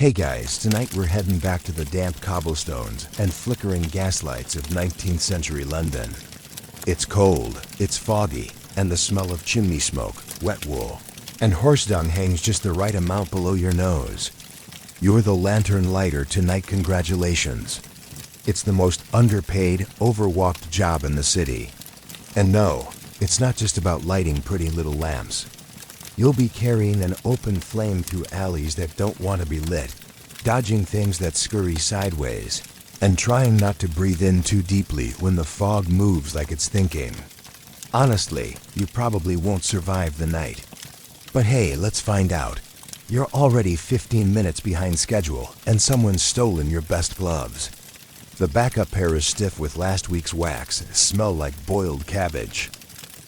Hey guys, tonight we're heading back to the damp cobblestones and flickering gaslights of 19th century London. It's cold, it's foggy, and the smell of chimney smoke, wet wool, and horse dung hangs just the right amount below your nose. You're the lantern lighter tonight, congratulations. It's the most underpaid, overworked job in the city. And no, it's not just about lighting pretty little lamps. You'll be carrying an open flame through alleys that don't want to be lit, dodging things that scurry sideways, and trying not to breathe in too deeply when the fog moves like it's thinking. Honestly, you probably won't survive the night. But hey, let's find out. You're already 15 minutes behind schedule, and someone's stolen your best gloves. The backup pair is stiff with last week's wax, smell like boiled cabbage.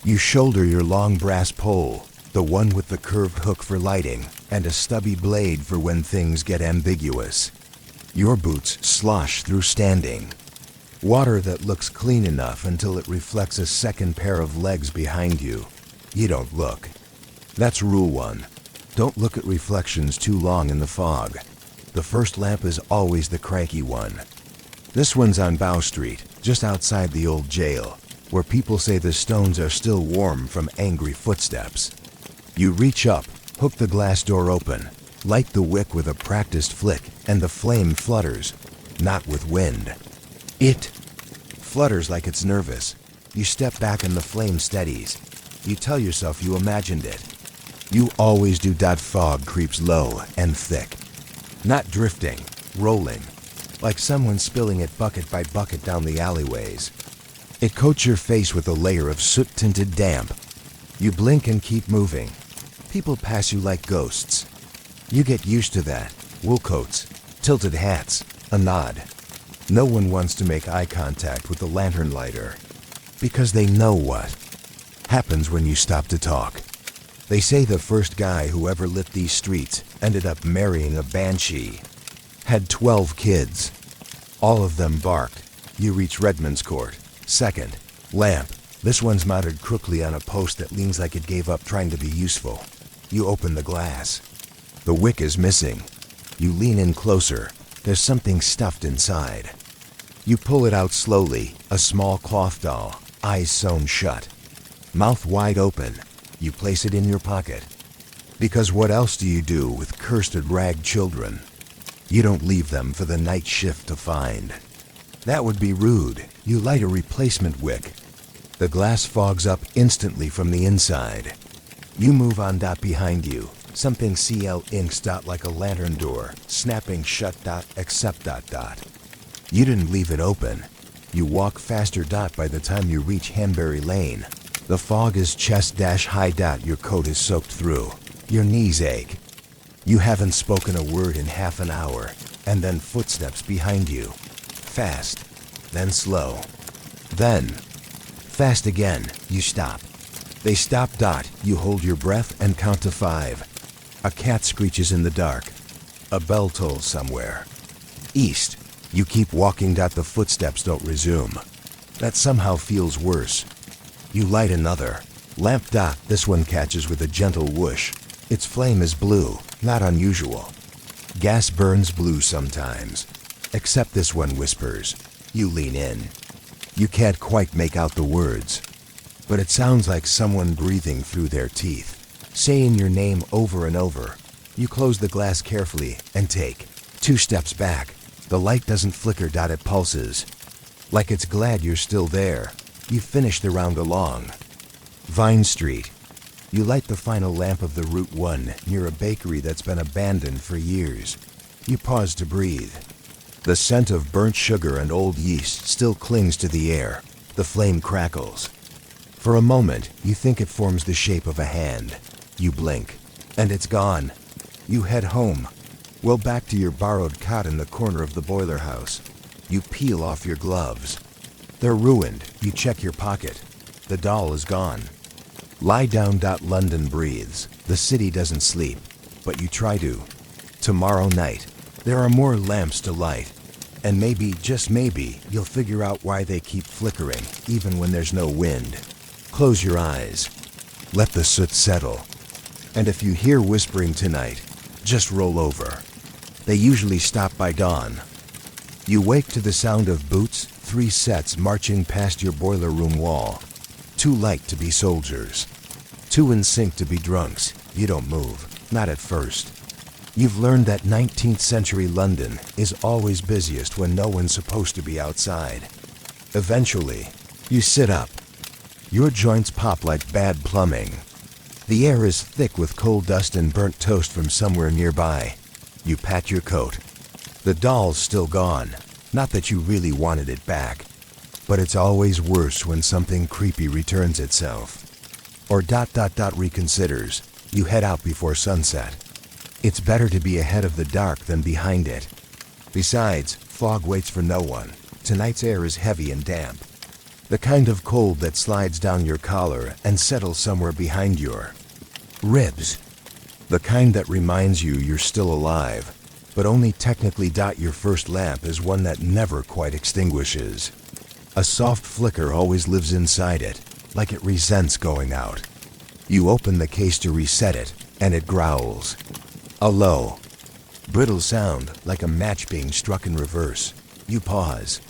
You shoulder your long brass pole, the one with the curved hook for lighting, and a stubby blade for when things get ambiguous. Your boots slosh through standing. Water that looks clean enough until it reflects a second pair of legs behind you. You don't look. That's rule 1. Don't look at reflections too long in the fog. The first lamp is always the cranky one. This one's on Bow Street, just outside the old jail, where people say the stones are still warm from angry footsteps. You reach up, hook the glass door open, light the wick with a practiced flick, and the flame flutters, not with wind. It flutters like it's nervous. You step back and the flame steadies. You tell yourself you imagined it. You always do. Fog creeps low and thick. Not drifting, rolling, like someone spilling it bucket by bucket down the alleyways. It coats your face with a layer of soot-tinted damp. You blink and keep moving. People pass you like ghosts. You get used to that. Wool coats, tilted hats, a nod. No one wants to make eye contact with the lantern lighter, because they know what happens when you stop to talk. They say the first guy who ever lit these streets ended up marrying a banshee. Had 12 kids. All of them barked. You reach Redmond's Court. Second lamp. This one's mounted crookedly on a post that leans like it gave up trying to be useful. You open the glass. The wick is missing. You lean in closer. There's something stuffed inside. You pull it out slowly, a small cloth doll, eyes sewn shut, mouth wide open. You place it in your pocket. Because what else do you do with cursed rag children? You don't leave them for the night shift to find. That would be rude. You light a replacement wick. The glass fogs up instantly from the inside. You move on. Behind you, something CL inks. Like a lantern door, snapping shut. Except. You didn't leave it open. You walk faster. By the time you reach Hanbury Lane, the fog is chest-high. Your coat is soaked through. Your knees ache. You haven't spoken a word in half an hour, and then footsteps behind you. Fast, then slow, then fast again. You stop. They stop. You hold your breath and count to 5. A cat screeches in the dark. A bell tolls somewhere. East. You keep walking. The footsteps don't resume. That somehow feels worse. You light another lamp. This one catches with a gentle whoosh. Its flame is blue, not unusual. Gas burns blue sometimes. Except this one whispers. You lean in. You can't quite make out the words, but it sounds like someone breathing through their teeth, saying your name over and over. You close the glass carefully and take 2 steps back. The light doesn't flicker. It pulses, like it's glad you're still there. You finish the round along Vine Street. You light the final lamp of the Route 1 near a bakery that's been abandoned for years. You pause to breathe. The scent of burnt sugar and old yeast still clings to the air. The flame crackles. For a moment, you think it forms the shape of a hand. You blink, and it's gone. You head home. Well, back to your borrowed cot in the corner of the boiler house. You peel off your gloves. They're ruined. You check your pocket. The doll is gone. Lie down. London breathes. The city doesn't sleep, but you try to. Tomorrow night, there are more lamps to light. And maybe, just maybe, you'll figure out why they keep flickering, even when there's no wind. Close your eyes. Let the soot settle. And if you hear whispering tonight, just roll over. They usually stop by dawn. You wake to the sound of boots, 3 sets marching past your boiler room wall. Too light to be soldiers. Too in sync to be drunks. You don't move, not at first. You've learned that 19th century London is always busiest when no one's supposed to be outside. Eventually, you sit up. Your joints pop like bad plumbing. The air is thick with coal dust and burnt toast from somewhere nearby. You pat your coat. The doll's still gone. Not that you really wanted it back. But it's always worse when something creepy returns itself. Or reconsiders. You head out before sunset. It's better to be ahead of the dark than behind it. Besides, fog waits for no one. Tonight's air is heavy and damp. The kind of cold that slides down your collar and settles somewhere behind your ribs. The kind that reminds you you're still alive, but only technically. Your first lamp is one that never quite extinguishes. A soft flicker always lives inside it, like it resents going out. You open the case to reset it, and it growls. A low, brittle sound, like a match being struck in reverse. You pause.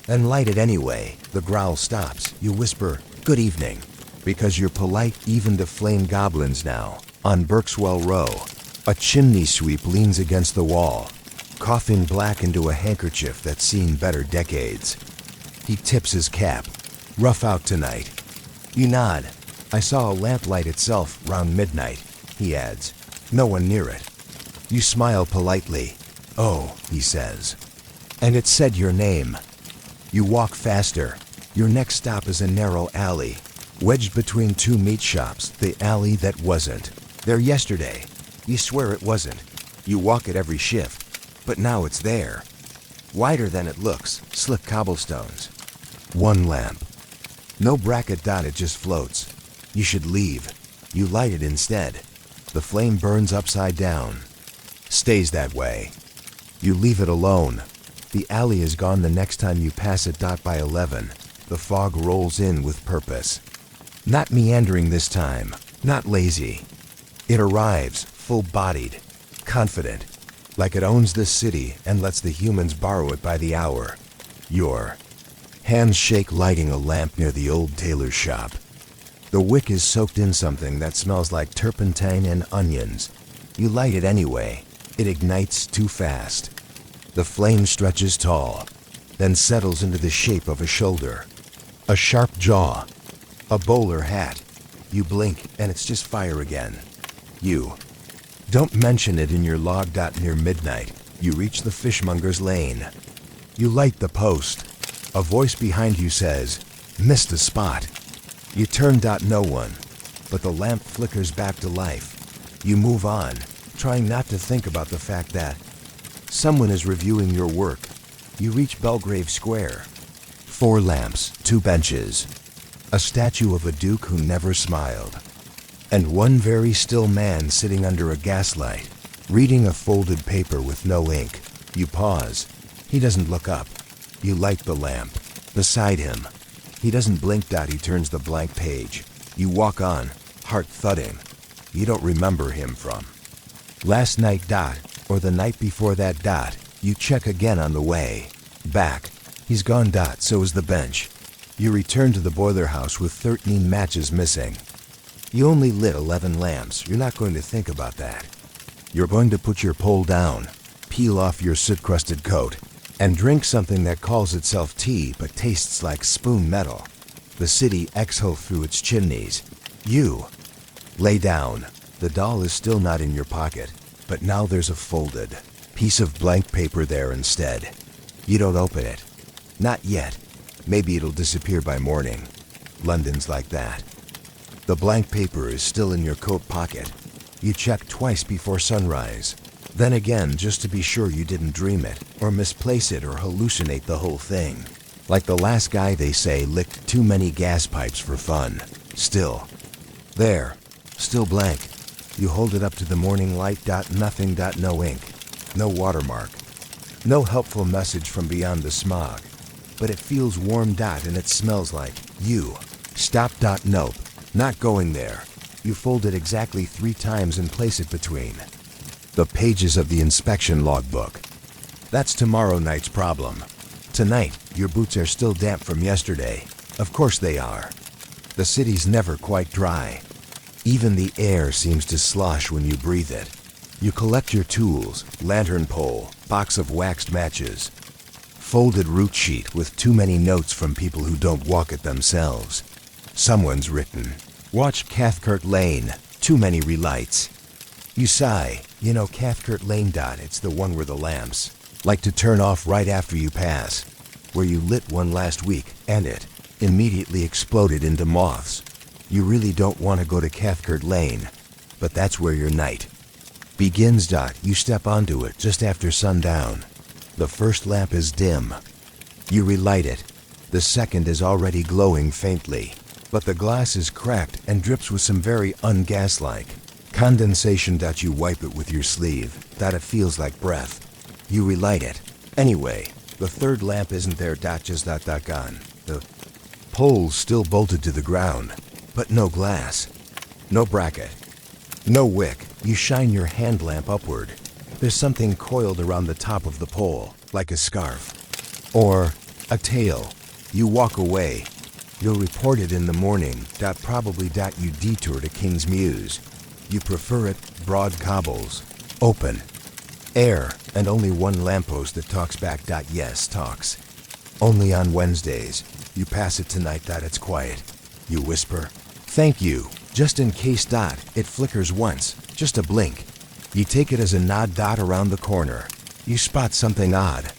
Then light it anyway. The growl stops. You whisper, "Good evening," because you're polite even to flame goblins now. On Berkswell Row, a chimney sweep leans against the wall, coughing black into a handkerchief that's seen better decades. He tips his cap. "Rough out tonight." You nod. "I saw a lamp light itself round midnight," he adds. "No one near it." You smile politely. "Oh," he says. "And it said your name." You walk faster. Your next stop is a narrow alley, wedged between 2 meat shops, the alley that wasn't there yesterday. You swear it wasn't. You walk it every shift, but now it's there. Wider than it looks, slick cobblestones. 1 lamp. No bracket. It just floats. You should leave. You light it instead. The flame burns upside down. Stays that way. You leave it alone. The alley is gone the next time you pass it. By 11, the fog rolls in with purpose. Not meandering this time, not lazy. It arrives, full-bodied, confident, like it owns this city and lets the humans borrow it by the hour. Your hands shake lighting a lamp near the old tailor's shop. The wick is soaked in something that smells like turpentine and onions. You light it anyway. It ignites too fast. The flame stretches tall, then settles into the shape of a shoulder, a sharp jaw, a bowler hat. You blink and it's just fire again. You don't mention it in your log. Near midnight, you reach the fishmonger's lane. You light the post. A voice behind you says, "Missed a spot." You turn. No one, but the lamp flickers back to life. You move on, trying not to think about the fact that someone is reviewing your work. You reach Belgrave Square. 4 lamps, 2 benches, a statue of a duke who never smiled, and one very still man sitting under a gaslight, reading a folded paper with no ink. You pause. He doesn't look up. You light the lamp. Beside him, he doesn't blink. He turns the blank page. You walk on, heart thudding. You don't remember him from last night. Or the night before that. You check again on the way back. He's gone. So is the bench. You return to the boiler house with 13 matches missing. You only lit 11 lamps. You're not going to think about that. You're going to put your pole down, peel off your soot-crusted coat, and drink something that calls itself tea but tastes like spoon metal. The city exhales through its chimneys. You lay down. The doll is still not in your pocket, but now there's a folded piece of blank paper there instead. You don't open it. Not yet. Maybe it'll disappear by morning. London's like that. The blank paper is still in your coat pocket. You check twice before sunrise. Then again, just to be sure you didn't dream it, or misplace it, or hallucinate the whole thing. Like the last guy they say licked too many gas pipes for fun. Still there. Still blank. You hold it up to the morning light. Nothing. No ink. No watermark. No helpful message from beyond the smog. But it feels warm. And it smells like you. Stop. Nope. Not going there. You fold it exactly 3 times and place it between The pages of the inspection logbook. That's tomorrow night's problem. Tonight, your boots are still damp from yesterday. Of course they are. The city's never quite dry. Even the air seems to slosh when you breathe it. You collect your tools, lantern pole, box of waxed matches, folded route sheet with too many notes from people who don't walk it themselves. Someone's written, "Watch Cathcart Lane, too many relights." You sigh. You know Cathcart Lane. It's the one where the lamps like to turn off right after you pass, where you lit one last week and it immediately exploded into moths. You really don't want to go to Cathcart Lane, but that's where your night begins. You step onto it just after sundown. The first lamp is dim. You relight it. The second is already glowing faintly, but the glass is cracked and drips with some very un-gas-like condensation. You wipe it with your sleeve. It feels like breath. You relight it. Anyway, the third lamp isn't there. Just gone. The pole's still bolted to the ground, but no glass, no bracket, no wick. You shine your hand lamp upward. There's something coiled around the top of the pole, like a scarf or a tail. You walk away. You'll report it in the morning. Probably. You detour to King's Mews. You prefer it broad cobbles, open air, and only one lamppost that talks back. Yes, talks. Only on Wednesdays. You pass it tonight. It's quiet. You whisper, "Thank you," just in case. It flickers once, just a blink. You take it as a nod. Around the corner, you spot something odd.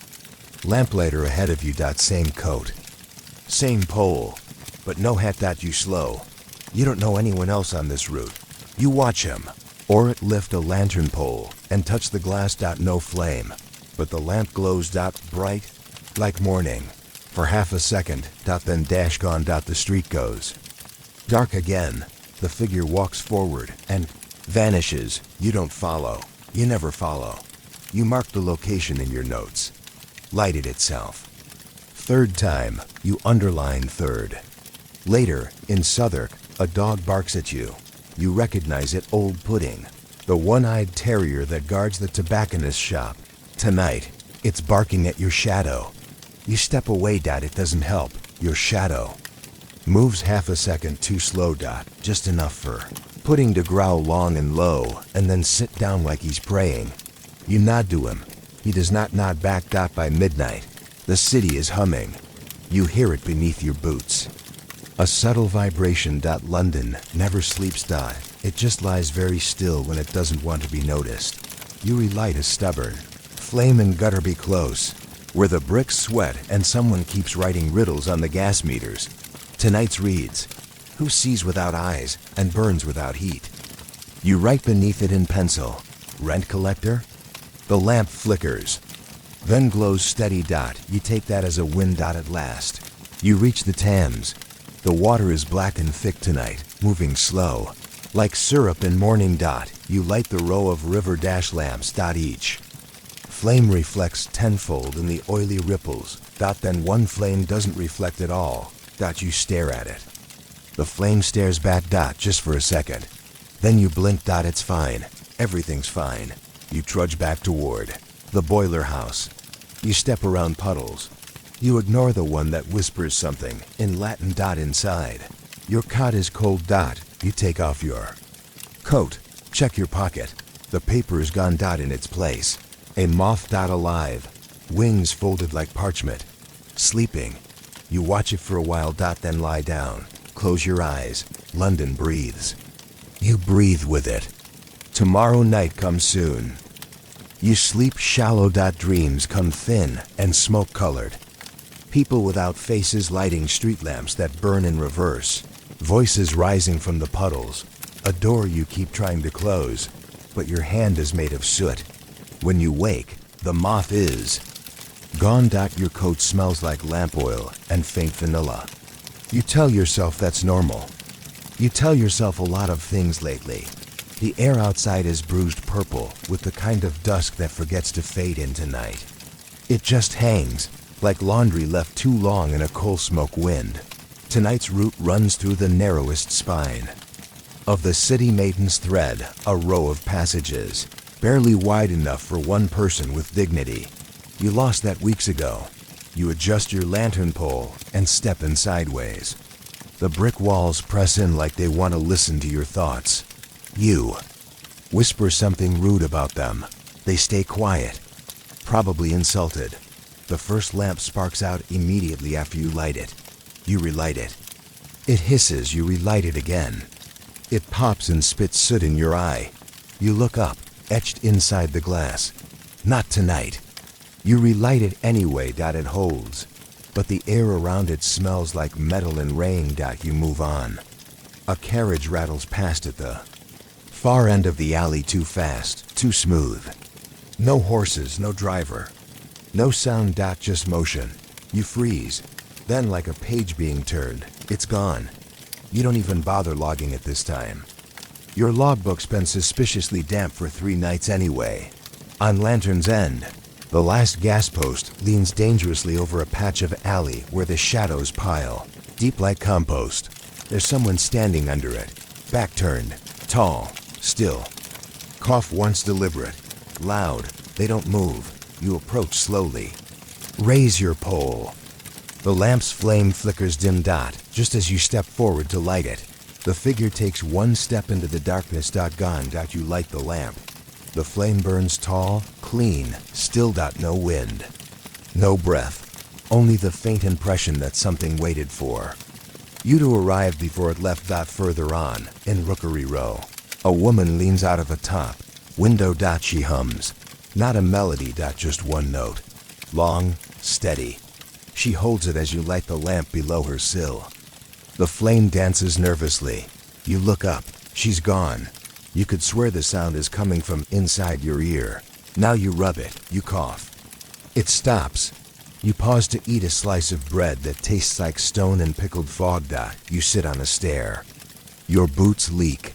Lamplighter ahead of you. Same coat, same pole, but no hat. You slow. You don't know anyone else on this route. You watch him or it lift a lantern pole and touch the glass. No flame, but the lamp glows. Bright, like morning, for half a second. Then gone. The street goes dark again. The figure walks forward and vanishes. You don't follow. You never follow. You mark the location in your notes. Light it itself. Third time, you underline third. Later, in Southwark, a dog barks at you. You recognize it. Old Pudding, the one-eyed terrier that guards the tobacconist's shop. Tonight, it's barking at your shadow. You step away. It doesn't help. Your shadow moves half a second too slow. Just enough for Pudding to growl long and low and then sit down like he's praying. You nod to him. He does not nod back. By midnight, the city is humming. You hear it beneath your boots. A subtle vibration. London never sleeps. It just lies very still when it doesn't want to be noticed. You relight a stubborn flame and gutter. Be close, where the bricks sweat and someone keeps writing riddles on the gas meters. Tonight's reads, "Who sees without eyes and burns without heat?" You write beneath it in pencil, "Rent collector?" The lamp flickers, then glows steady. You take that as a win. At last, you reach the Thames. The water is black and thick tonight, moving slow, like syrup in morning. You light the row of river lamps. Each flame reflects tenfold in the oily ripples. Then one flame doesn't reflect at all. You stare at it. The flame stares back. Just for a second. Then you blink. It's fine. Everything's fine. You trudge back toward the boiler house. You step around puddles. You ignore the one that whispers something in Latin. Inside, your cot is cold. You take off your coat. Check your pocket. The paper is gone. In its place, a moth. Alive, wings folded like parchment, sleeping. You watch it for a while. Then lie down. Close your eyes. London breathes. You breathe with it. Tomorrow night comes soon. You sleep shallow. Dreams come thin and smoke-colored. People without faces lighting street lamps that burn in reverse. Voices rising from the puddles. A door you keep trying to close, but your hand is made of soot. When you wake, the moth is gone. Your coat smells like lamp oil and faint vanilla. You tell yourself that's normal. You tell yourself a lot of things lately. The air outside is bruised purple with the kind of dusk that forgets to fade into night. It just hangs, like laundry left too long in a coal smoke wind. Tonight's route runs through the narrowest spine of the city maiden's thread, a row of passages. barely wide enough for one person with dignity. You lost that weeks ago. You adjust your lantern pole and step in sideways. The brick walls press in like they want to listen to your thoughts. You whisper something rude about them. They stay quiet, probably insulted. The first lamp sparks out immediately after you light it. You relight it. It hisses, you relight it again. It pops and spits soot in your eye. You look up, etched inside the glass. Not tonight. You relight it anyway. It holds, but the air around it smells like metal and rain. You move on. A carriage rattles past at the far end of the alley, too fast, too smooth. No horses, no driver, no sound. Just motion. You freeze. Then, like a page being turned, it's gone. You don't even bother logging it this time. Your logbook's been suspiciously damp for 3 nights anyway. On Lantern's End, the last gas post leans dangerously over a patch of alley where the shadows pile, deep like compost. There's someone standing under it, back turned, tall, still. Cough once deliberate, loud. They don't move. You approach slowly. Raise your pole. The lamp's flame flickers dim. Just as you step forward to light it, the figure takes one step into the darkness. Gone. You light the lamp. The flame burns tall, clean, still. No wind, no breath, only the faint impression that something waited for you to arrive before it left. Further on, in Rookery Row, a woman leans out of a top window. She hums, not a melody. Just one note, long, steady. She holds it as you light the lamp below her sill. The flame dances nervously. You look up. She's gone. You could swear the sound is coming from inside your ear. Now you rub it. You cough. It stops. You pause to eat a slice of bread that tastes like stone and pickled fog. You sit on a stair. Your boots leak.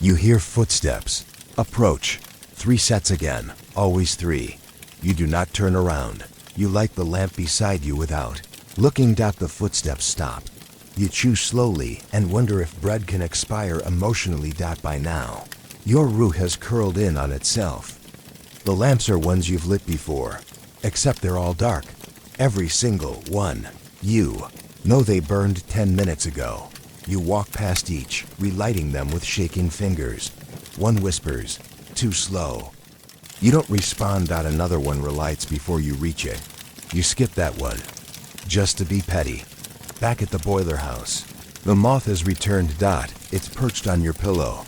You hear footsteps. Approach. 3 sets again. Always 3. You do not turn around. You light the lamp beside you without looking. The footsteps stop. You chew slowly and wonder if bread can expire emotionally. By now, your root has curled in on itself. The lamps are ones you've lit before, except they're all dark. Every single one. You know they burned 10 minutes ago. You walk past each, relighting them with shaking fingers. One whispers, "Too slow." You don't respond. Another one relights before you reach it. You skip that one, just to be petty. Back at the boiler house, the moth has returned. It's perched on your pillow.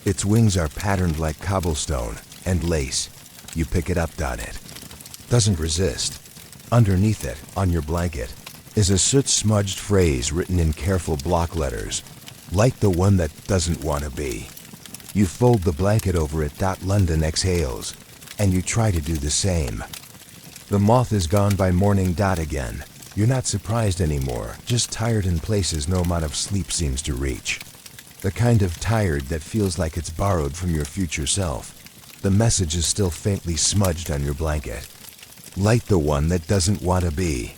Its wings are patterned like cobblestone and lace. You pick it up. It doesn't resist. Underneath it, on your blanket, is a soot-smudged phrase written in careful block letters, like the one that doesn't want to be. You fold the blanket over it. London exhales, and you try to do the same. The moth is gone by morning. Again. You're not surprised anymore, just tired in places no amount of sleep seems to reach. The kind of tired that feels like it's borrowed from your future self. The message is still faintly smudged on your blanket. Light the one that doesn't want to be.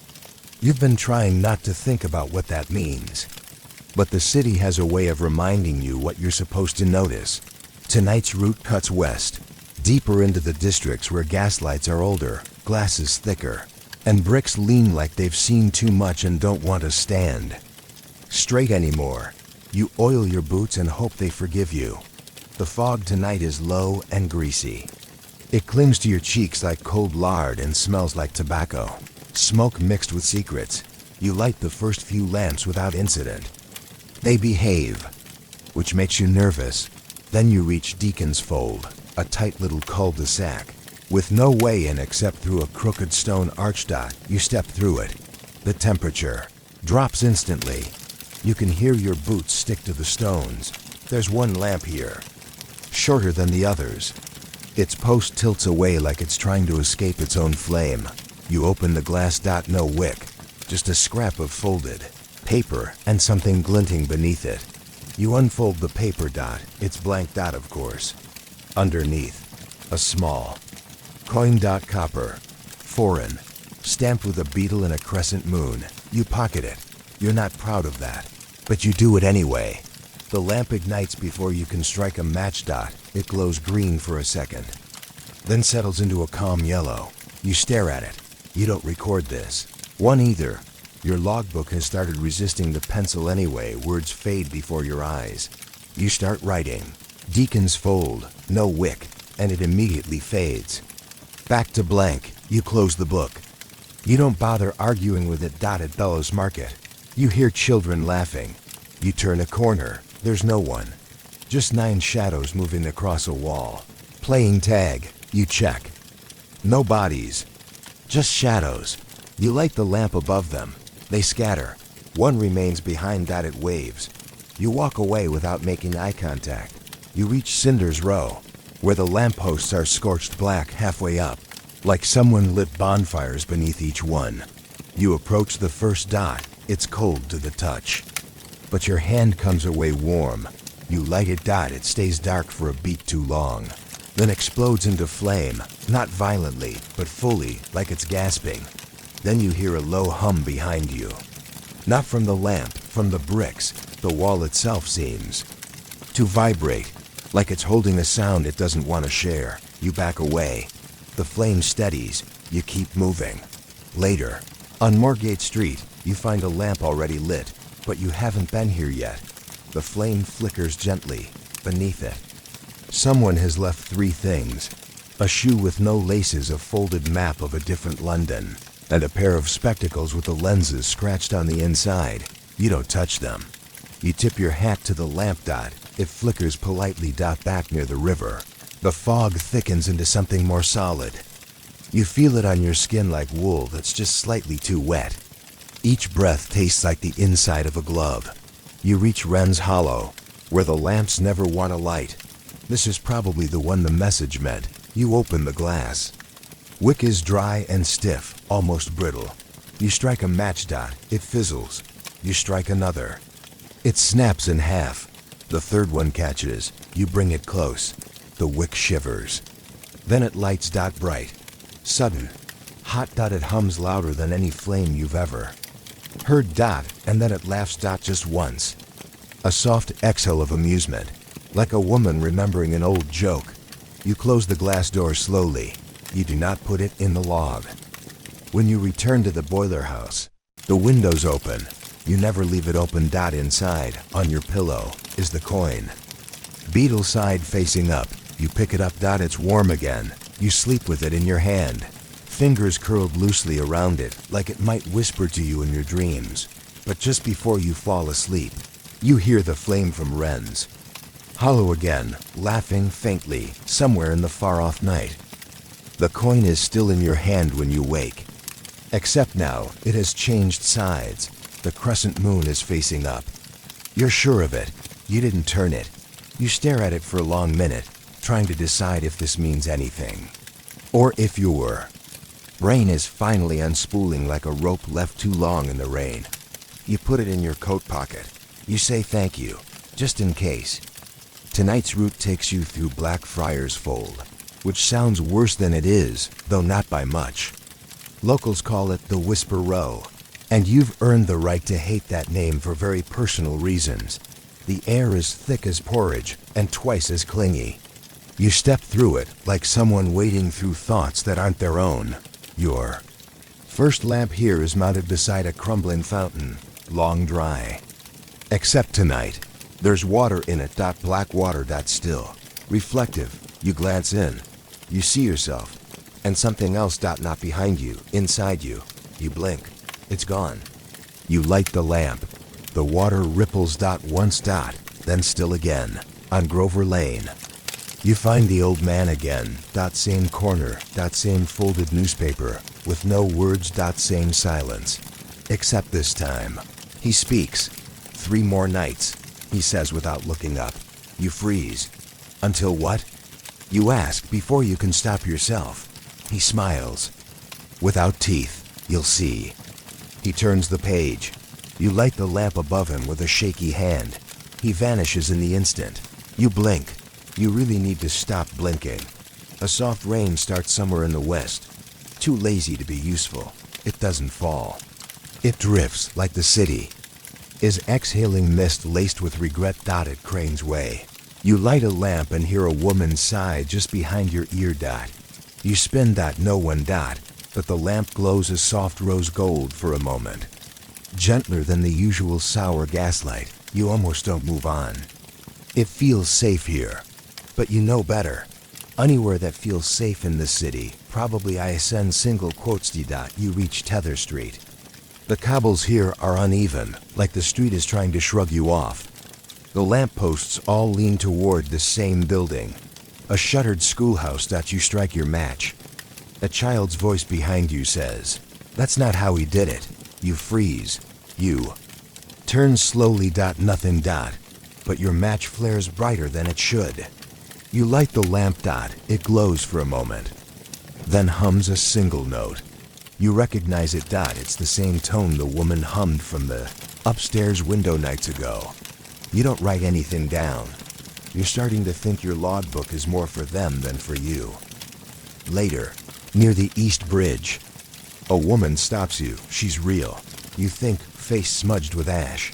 You've been trying not to think about what that means. But the city has a way of reminding you what you're supposed to notice. Tonight's route cuts west, deeper into the districts where gaslights are older, glasses thicker, and bricks lean like they've seen too much and don't want to stand straight anymore. You oil your boots and hope they forgive you. The fog tonight is low and greasy. It clings to your cheeks like cold lard and smells like tobacco. Smoke mixed with secrets. You light the first few lamps without incident. They behave, which makes you nervous. Then you reach Deacon's Fold, a tight little cul-de-sac, with no way in except through a crooked stone arch. You step through it. The temperature drops instantly. You can hear your boots stick to the stones. There's one lamp here, shorter than the others. Its post tilts away like it's trying to escape its own flame. You open the glass. No wick, just a scrap of folded paper and something glinting beneath it. You unfold the paper. It's blanked out, of course. Underneath, a small coin. Copper, foreign, stamped with a beetle and a crescent moon. You pocket it. You're not proud of that, but you do it anyway. The lamp ignites before you can strike a match. It glows green for a second. then settles into a calm yellow. You stare at it. You don't record this. One either. Your logbook has started resisting the pencil anyway. Words fade before your eyes. You start writing. Deacon's fold, no wick, and it immediately fades. Back to blank. You close the book. You don't bother arguing with it. At Bellows Market, you hear children laughing. You turn a corner. There's no one. Just 9 shadows moving across a wall. Playing tag. You check. No bodies. Just shadows. You light the lamp above them. They scatter. One remains behind. It waves. You walk away without making eye contact. You reach Cinder's Row, where the lampposts are scorched black halfway up, like someone lit bonfires beneath each one. You approach the first dot. It's cold to the touch, but your hand comes away warm. You light it. It stays dark for a beat too long, then explodes into flame, not violently, but fully, like it's gasping. Then you hear a low hum behind you. Not from the lamp, from the bricks. The wall itself seems to vibrate, like it's holding a sound it doesn't want to share. You back away. The flame steadies. You keep moving. Later, on Moorgate Street, you find a lamp already lit, but you haven't been here yet. The flame flickers gently beneath it. Someone has left 3 things: a shoe with no laces, a folded map of a different London, and a pair of spectacles with the lenses scratched on the inside. You don't touch them. You tip your hat to the lamp. It flickers politely. Back near the river, the fog thickens into something more solid. You feel it on your skin like wool that's just slightly too wet. Each breath tastes like the inside of a glove. You reach Wren's Hollow, where the lamps never want to light. This is probably the one the message meant. You open the glass. Wick is dry and stiff, almost brittle. You strike a match. It fizzles. You strike another. It snaps in half. The third one catches. You bring it close. The wick shivers. Then it lights. Bright. Sudden. Hot. It hums louder than any flame you've ever heard. And then it laughs. Just once. A soft exhale of amusement, like a woman remembering an old joke. You close the glass door slowly. You do not put it in the log. When you return to the boiler house, the window's open. You never leave it open. Inside, on your pillow, is the coin. Beetle side facing up. You pick it up. It's warm again. You sleep with it in your hand, fingers curled loosely around it, like it might whisper to you in your dreams. But just before you fall asleep, you hear the flame from Wren's Hollow again, laughing faintly, somewhere in the far-off night. The coin is still in your hand when you wake, except now it has changed sides. The crescent moon is facing up. You're sure of it. You didn't turn it. You stare at it for a long minute, trying to decide if this means anything, or if you were. Rain is finally unspooling like a rope left too long in the rain. You put it in your coat pocket. You say thank you, just in case. Tonight's route takes you through Blackfriars Fold, which sounds worse than it is, though not by much. Locals call it the Whisper Row, and you've earned the right to hate that name for very personal reasons. The air is thick as porridge and twice as clingy. You step through it like someone wading through thoughts that aren't their own. Your first lamp here is mounted beside a crumbling fountain, long dry. Except tonight, there's water in it. Black water. Still. Reflective. You glance in. You see yourself. And something else. Not behind you, inside you. You blink. It's gone. You light the lamp. The water ripples. Once. Then still again. On Grover Lane. You find the old man again. Same corner. Same folded newspaper. With no words. Same silence. Except this time, he speaks. 3 more nights, he says without looking up. You freeze. Until what? You ask before you can stop yourself. He smiles. Without teeth, you'll see. He turns the page. You light the lamp above him with a shaky hand. He vanishes in the instant. You blink. You really need to stop blinking. A soft rain starts somewhere in the west. Too lazy to be useful. It doesn't fall. It drifts like the city. Is exhaling mist laced with regret. It cranes way. You light a lamp and hear a woman sigh just behind your ear. You spin dot no one dot, but the lamp glows a soft rose gold for a moment. Gentler than the usual sour gaslight, you almost don't move on. It feels safe here, but you know better. Anywhere that feels safe in this city, probably I ascend single quotes d dot you reach Tether Street. The cobbles here are uneven, like the street is trying to shrug you off. The lampposts all lean toward the same building. A shuttered schoolhouse that you strike your match. A child's voice behind you says, "That's not how he did it." You freeze. You turn slowly dot nothing dot, but your match flares brighter than it should. You light the lamp dot, it glows for a moment, then hums a single note. You recognize it dot, it's the same tone the woman hummed from the upstairs window nights ago. You don't write anything down. You're starting to think your logbook is more for them than for you. Later, near the East Bridge, a woman stops you. She's real. You think, face smudged with ash,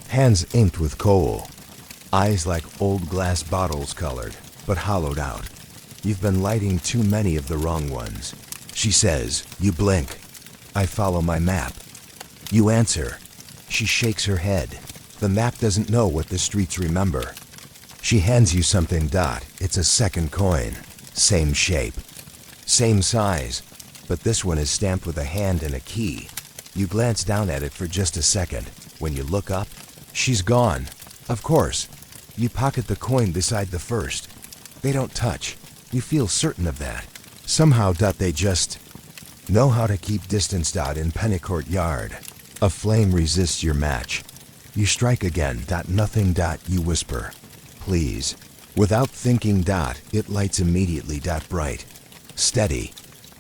hands inked with coal, eyes like old glass bottles colored, but hollowed out. You've been lighting too many of the wrong ones. She says, you blink. I follow my map. You answer. She shakes her head. The map doesn't know what the streets remember. She hands you something dot. It's a second coin. Same shape. Same size. But this one is stamped with a hand and a key. You glance down at it for just a second. When you look up, she's gone. Of course. You pocket the coin beside the first. They don't touch. You feel certain of that. Somehow dot they just know how to keep distance dot in Pennicourt Yard. A flame resists your match. You strike again dot nothing dot you whisper. Please. Without thinking dot, it lights immediately dot bright. Steady.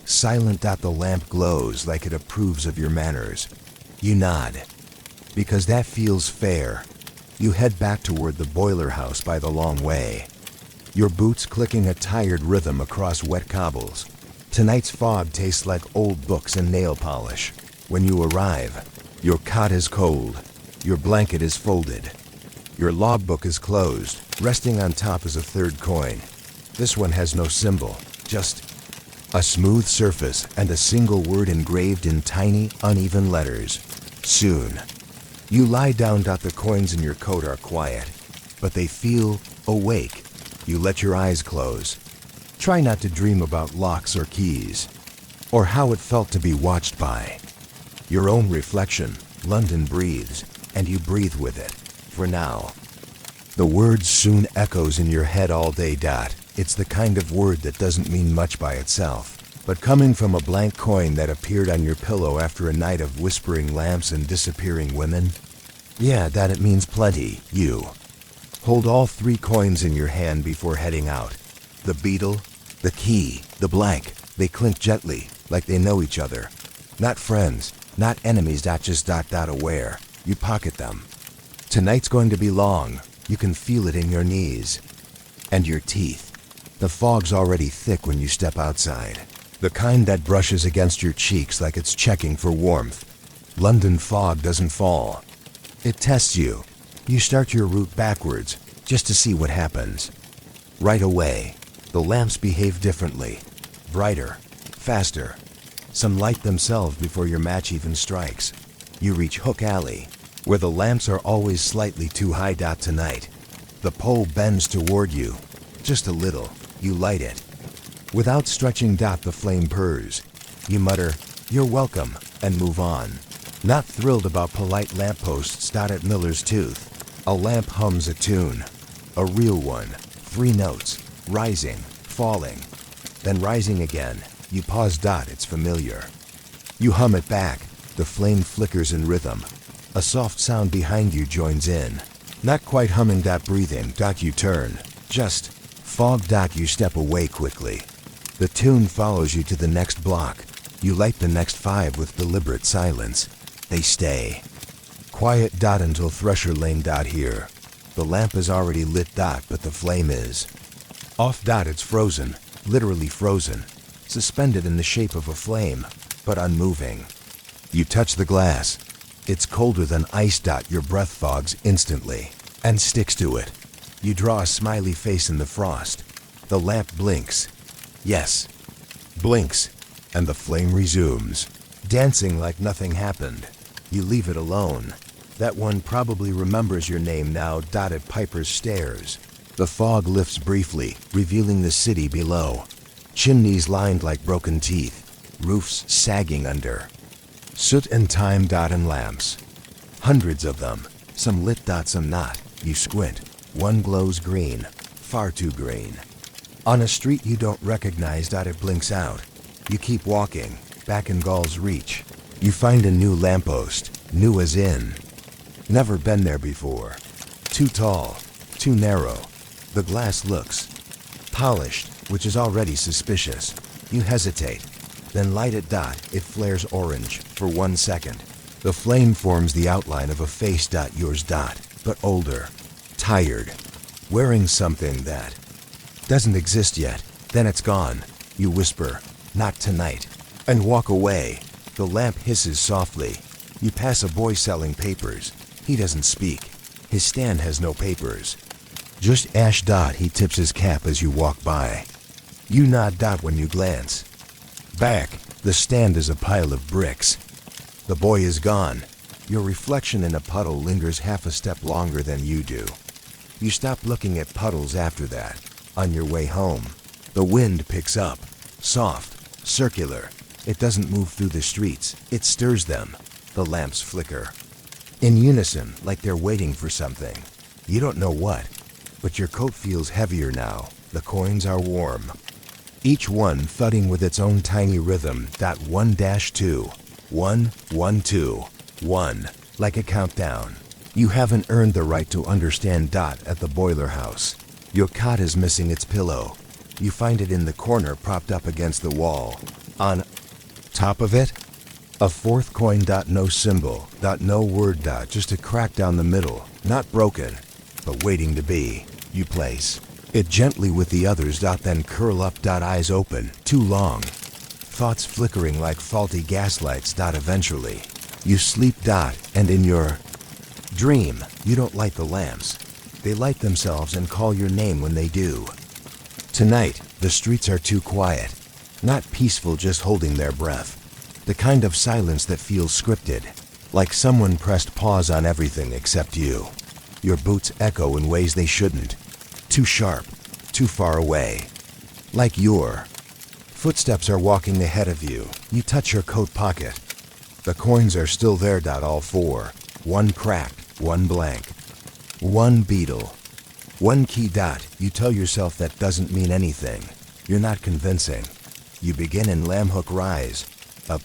Silent dot the lamp glows like it approves of your manners. You nod. Because that feels fair. You head back toward the boiler house by the long way. Your boots clicking a tired rhythm across wet cobbles. Tonight's fog tastes like old books and nail polish. When you arrive, your cot is cold. Your blanket is folded. Your logbook is closed. Resting on top is a third coin. This one has no symbol, just a smooth surface and a single word engraved in tiny, uneven letters. Soon. You lie down. The coins in your coat are quiet, but they feel awake. You let your eyes close. Try not to dream about locks or keys, or how it felt to be watched by your own reflection. London breathes, and you breathe with it, for now. The word soon echoes in your head all day dot. It's the kind of word that doesn't mean much by itself, but coming from a blank coin that appeared on your pillow after a night of whispering lamps and disappearing women, yeah, that it means plenty. You hold all three coins in your hand before heading out. The beetle, the key, the blank, they clink gently, like they know each other. Not friends, not enemies, just aware. You pocket them. Tonight's going to be long. You can feel it in your knees. And your teeth. The fog's already thick when you step outside. The kind that brushes against your cheeks like it's checking for warmth. London fog doesn't fall. It tests you. You start your route backwards, just to see what happens. Right away, the lamps behave differently. Brighter, faster. Some light themselves before your match even strikes. You reach Hook Alley, where the lamps are always slightly too high dot tonight. The pole bends toward you, just a little. You light it. Without stretching dot, the flame purrs. You mutter, "You're welcome," and move on. Not thrilled about polite lampposts dot at Miller's Tooth. A lamp hums a tune. A real one. 3 notes. Rising, falling, then rising again. You pause dot, it's familiar. You hum it back. The flame flickers in rhythm. A soft sound behind you joins in. Not quite humming dot, breathing dot, you turn. Just fog dot, you step away quickly. The tune follows you to the next block. You light the next 5 with deliberate silence. They stay. Quiet dot until Thresher Lane dot here. The lamp is already lit dot, but the flame is off dot, it's frozen. Literally frozen. Suspended in the shape of a flame, but unmoving. You touch the glass. It's colder than ice dot, your breath fogs instantly and sticks to it. You draw a smiley face in the frost. The lamp blinks. Yes. blinks, and the flame resumes, dancing like nothing happened. You leave it alone. That one probably remembers your name now. At Piper's stairs. The fog lifts briefly, revealing the city below. Chimneys lined like broken teeth, roofs sagging under. Soot and time. And lamps. Hundreds of them, some lit. Some not. You squint. One glows green, far too green. On a street you don't recognize. It blinks out. You keep walking, back in Gall's reach. You find a new lamppost, new as in. Never been there before. Too tall, too narrow. The glass looks polished, which is already suspicious. You hesitate, then light it. It flares orange for 1 second. The flame forms the outline of a face. Yours. But older, tired, wearing something that doesn't exist yet. Then it's gone. You whisper, "Not tonight," and walk away. The lamp hisses softly. You pass a boy selling papers. He doesn't speak. His stand has no papers. Just ash. He tips his cap as you walk by. You nod. When you glance back, the stand is a pile of bricks. The boy is gone. Your reflection in a puddle lingers half a step longer than you do. You stop looking at puddles after that. On your way home, the wind picks up, soft, circular. It doesn't move through the streets, it stirs them. The lamps flicker. In unison, like they're waiting for something. You don't know what, but your coat feels heavier now. The coins are warm. Each one thudding with its own tiny rhythm. 1-2, 1, 1, 2, 1, like a countdown. You haven't earned the right to understand. At the boiler house. Your cot is missing its pillow. You find it in the corner, propped up against the wall. On top of it, a fourth coin. No symbol. No word. Just a crack down the middle. Not broken, but waiting to be. You place it gently with the others. Then curl up. Eyes open. Too long. Thoughts flickering like faulty gaslights. Eventually, you sleep. And in your dream, you don't light the lamps. They light themselves and call your name when they do. Tonight, the streets are too quiet. Not peaceful, just holding their breath. The kind of silence that feels scripted. Like someone pressed pause on everything except you. Your boots echo in ways they shouldn't. Too sharp, too far away. Like your footsteps are walking ahead of you. You touch your coat pocket. The coins are still there. All four. One cracked, one blank. One beetle. One key. You tell yourself that doesn't mean anything. You're not convincing. You begin in Lambhook Rise, a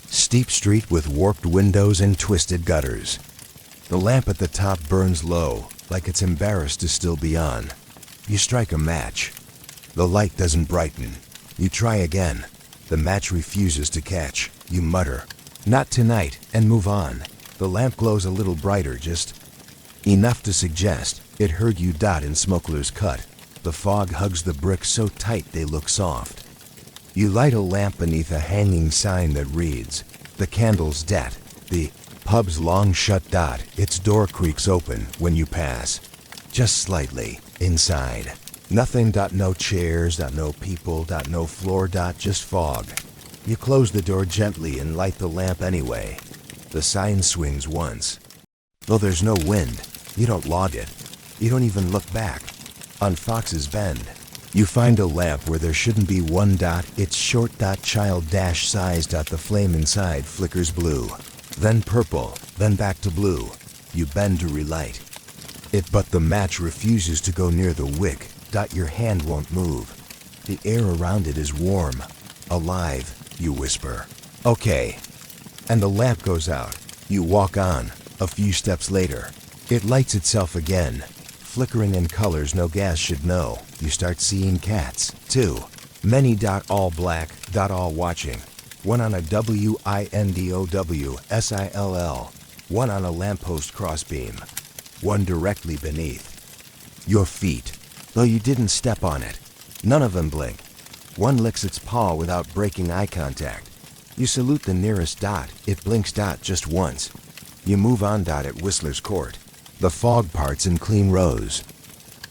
steep street with warped windows and twisted gutters. The lamp at the top burns low, like it's embarrassed to still be on. You strike a match. The light doesn't brighten. You try again. The match refuses to catch. You mutter, "Not tonight," and move on. The lamp glows a little brighter, just enough to suggest it heard you. In Smoker's cut, the fog hugs the bricks so tight they look soft. You light a lamp beneath a hanging sign that reads, "The candle's dead." The pub's long shut. Its door creaks open when you pass. Just slightly. Inside. Nothing. No chairs. No people. No floor. Just fog. You close the door gently and light the lamp anyway. The sign swings once. Though there's no wind, you don't log it. You don't even look back. On Fox's Bend, you find a lamp where there shouldn't be one. It's short. Child size. The flame inside flickers blue, then purple, then back to blue. You bend to relight it, but the match refuses to go near the wick. Your hand won't move. The air around it is warm, alive. You whisper, "Okay." And the lamp goes out. You walk on. A few steps later, it lights itself again, flickering in colors no gas should know. You start seeing cats, too. Many. All black. All watching. One on a WINDOW SILL. One on a lamppost crossbeam. One directly beneath your feet, though you didn't step on it. None of them blink. One licks its paw without breaking eye contact. You salute the nearest. It blinks. Just once. You move on. At Whistler's Court. The fog parts in clean rows,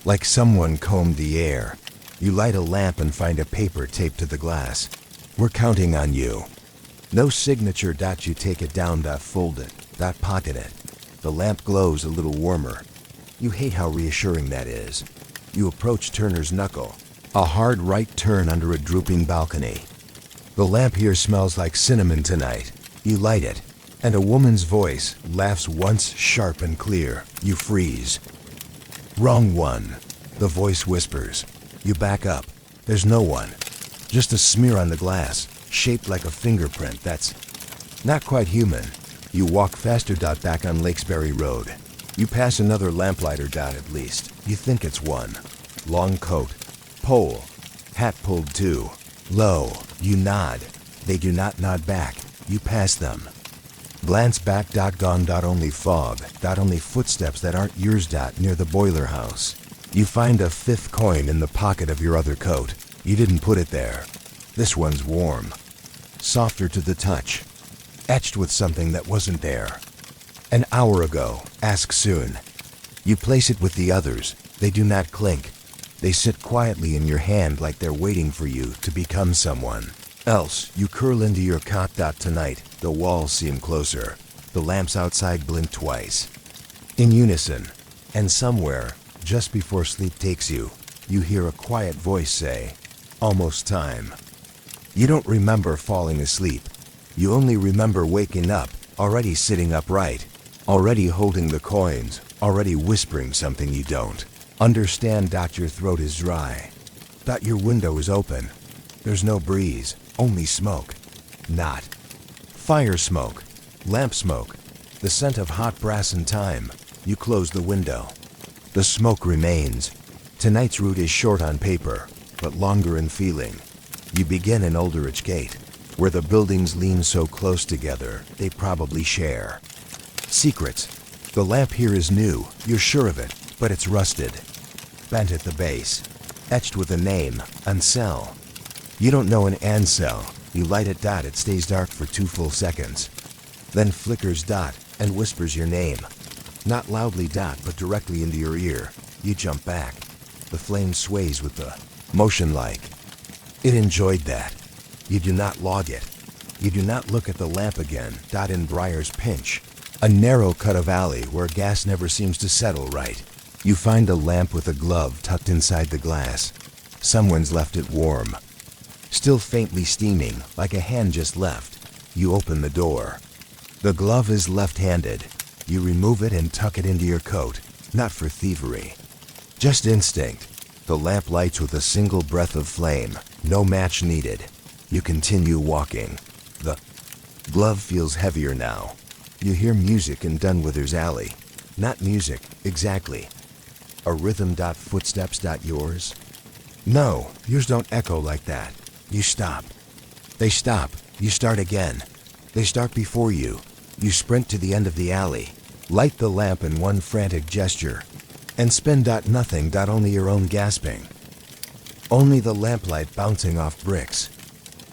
like someone combed the air. You light a lamp and find a paper taped to the glass. We're counting on you. No signature. You take it down. Fold it. Pocket it. The lamp glows a little warmer. You hate how reassuring that is. You approach Turner's Knuckle, a hard right turn under a drooping balcony. The lamp here smells like cinnamon tonight. You light it, and a woman's voice laughs once sharp and clear. You freeze. Wrong one, the voice whispers. You back up. There's no one. Just a smear on the glass, shaped like a fingerprint that's not quite human. You walk faster. Back on Lakesbury Road. You pass another lamplighter. At least. You think it's one. Long coat. Pole. Hat pulled too. Low. You nod. They do not nod back. You pass them. Glance back. Gone. Only fog. Only footsteps that aren't yours. Near the boiler house. You find a fifth coin in the pocket of your other coat. You didn't put it there. This one's warm. Softer to the touch. Etched with something that wasn't there. An hour ago. Ask soon. You place it with the others. They do not clink. They sit quietly in your hand like they're waiting for you to become someone else. You curl into your cot. Tonight, the walls seem closer. The lamps outside blink twice. In unison. And somewhere, just before sleep takes you, you hear a quiet voice say, "Almost time." You don't remember falling asleep. You only remember waking up, already sitting upright, already holding the coins, already whispering something you don't understand. Your throat is dry. Your window is open. There's no breeze, only smoke. Not fire smoke, lamp smoke, the scent of hot brass and time. You close the window. The smoke remains. Tonight's route is short on paper, but longer in feeling. You begin in Aldrich Gate, where the buildings lean so close together, they probably share secrets. The lamp here is new, you're sure of it, but it's rusted. Bent at the base, etched with a name, Ansel. You don't know an Ansel. You light it. It stays dark for 2 full seconds. Then flickers. And whispers your name. Not loudly. But directly into your ear. You jump back. The flame sways with the motion like it enjoyed that. You do not log it. You do not look at the lamp again. In Briar's Pinch, a narrow cut of alley where gas never seems to settle right. You find a lamp with a glove tucked inside the glass. Someone's left it warm. Still faintly steaming, like a hand just left. You open the door. The glove is left-handed. You remove it and tuck it into your coat. Not for thievery. Just instinct. The lamp lights with a single breath of flame. No match needed. You continue walking. The glove feels heavier now. You hear music in Dunwither's alley. Not music, exactly. A rhythm. Footsteps. Yours? No, yours don't echo like that. You stop. They stop. You start again. They start before you. You sprint to the end of the alley. Light the lamp in one frantic gesture. And spin. Nothing. Only your own gasping. Only the lamplight bouncing off bricks.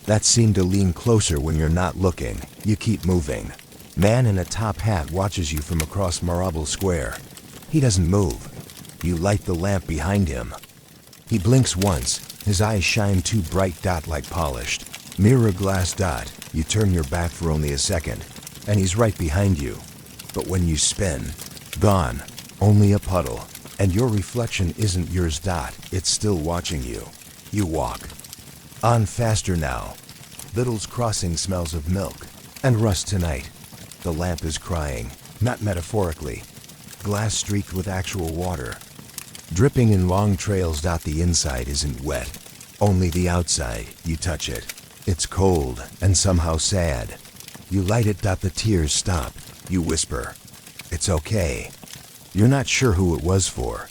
That seem to lean closer when you're not looking. You keep moving. Man in a top hat watches you from across Marble Square. He doesn't move. You light the lamp behind him. He blinks once. His eyes shine too bright. Like polished mirror glass. You turn your back for only a second, and he's right behind you. But when you spin, gone. Only a puddle. And your reflection isn't yours. It's still watching you. You walk. On faster now. Little's Crossing smells of milk and rust tonight. The lamp is crying, not metaphorically. Glass streaked with actual water. Dripping in long trails. The inside isn't wet. Only the outside. You touch it. It's cold and somehow sad. You light it. The tears stop. You whisper, "It's okay." You're not sure who it was for,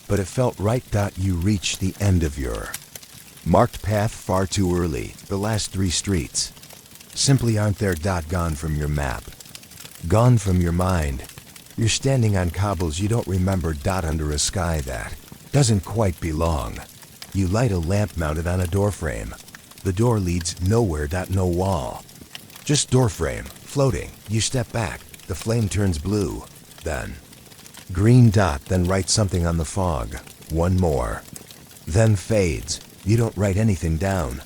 but it felt right. You reach the end of your marked path far too early. The last 3 streets simply aren't there. Gone from your map. Gone from your mind. You're standing on cobbles you don't remember. Under a sky that doesn't quite belong. You light a lamp mounted on a doorframe. The door leads nowhere. No wall. Just doorframe, floating. You step back. The flame turns blue. Then green. Then write something on the fog. One more. Then fades. You don't write anything down.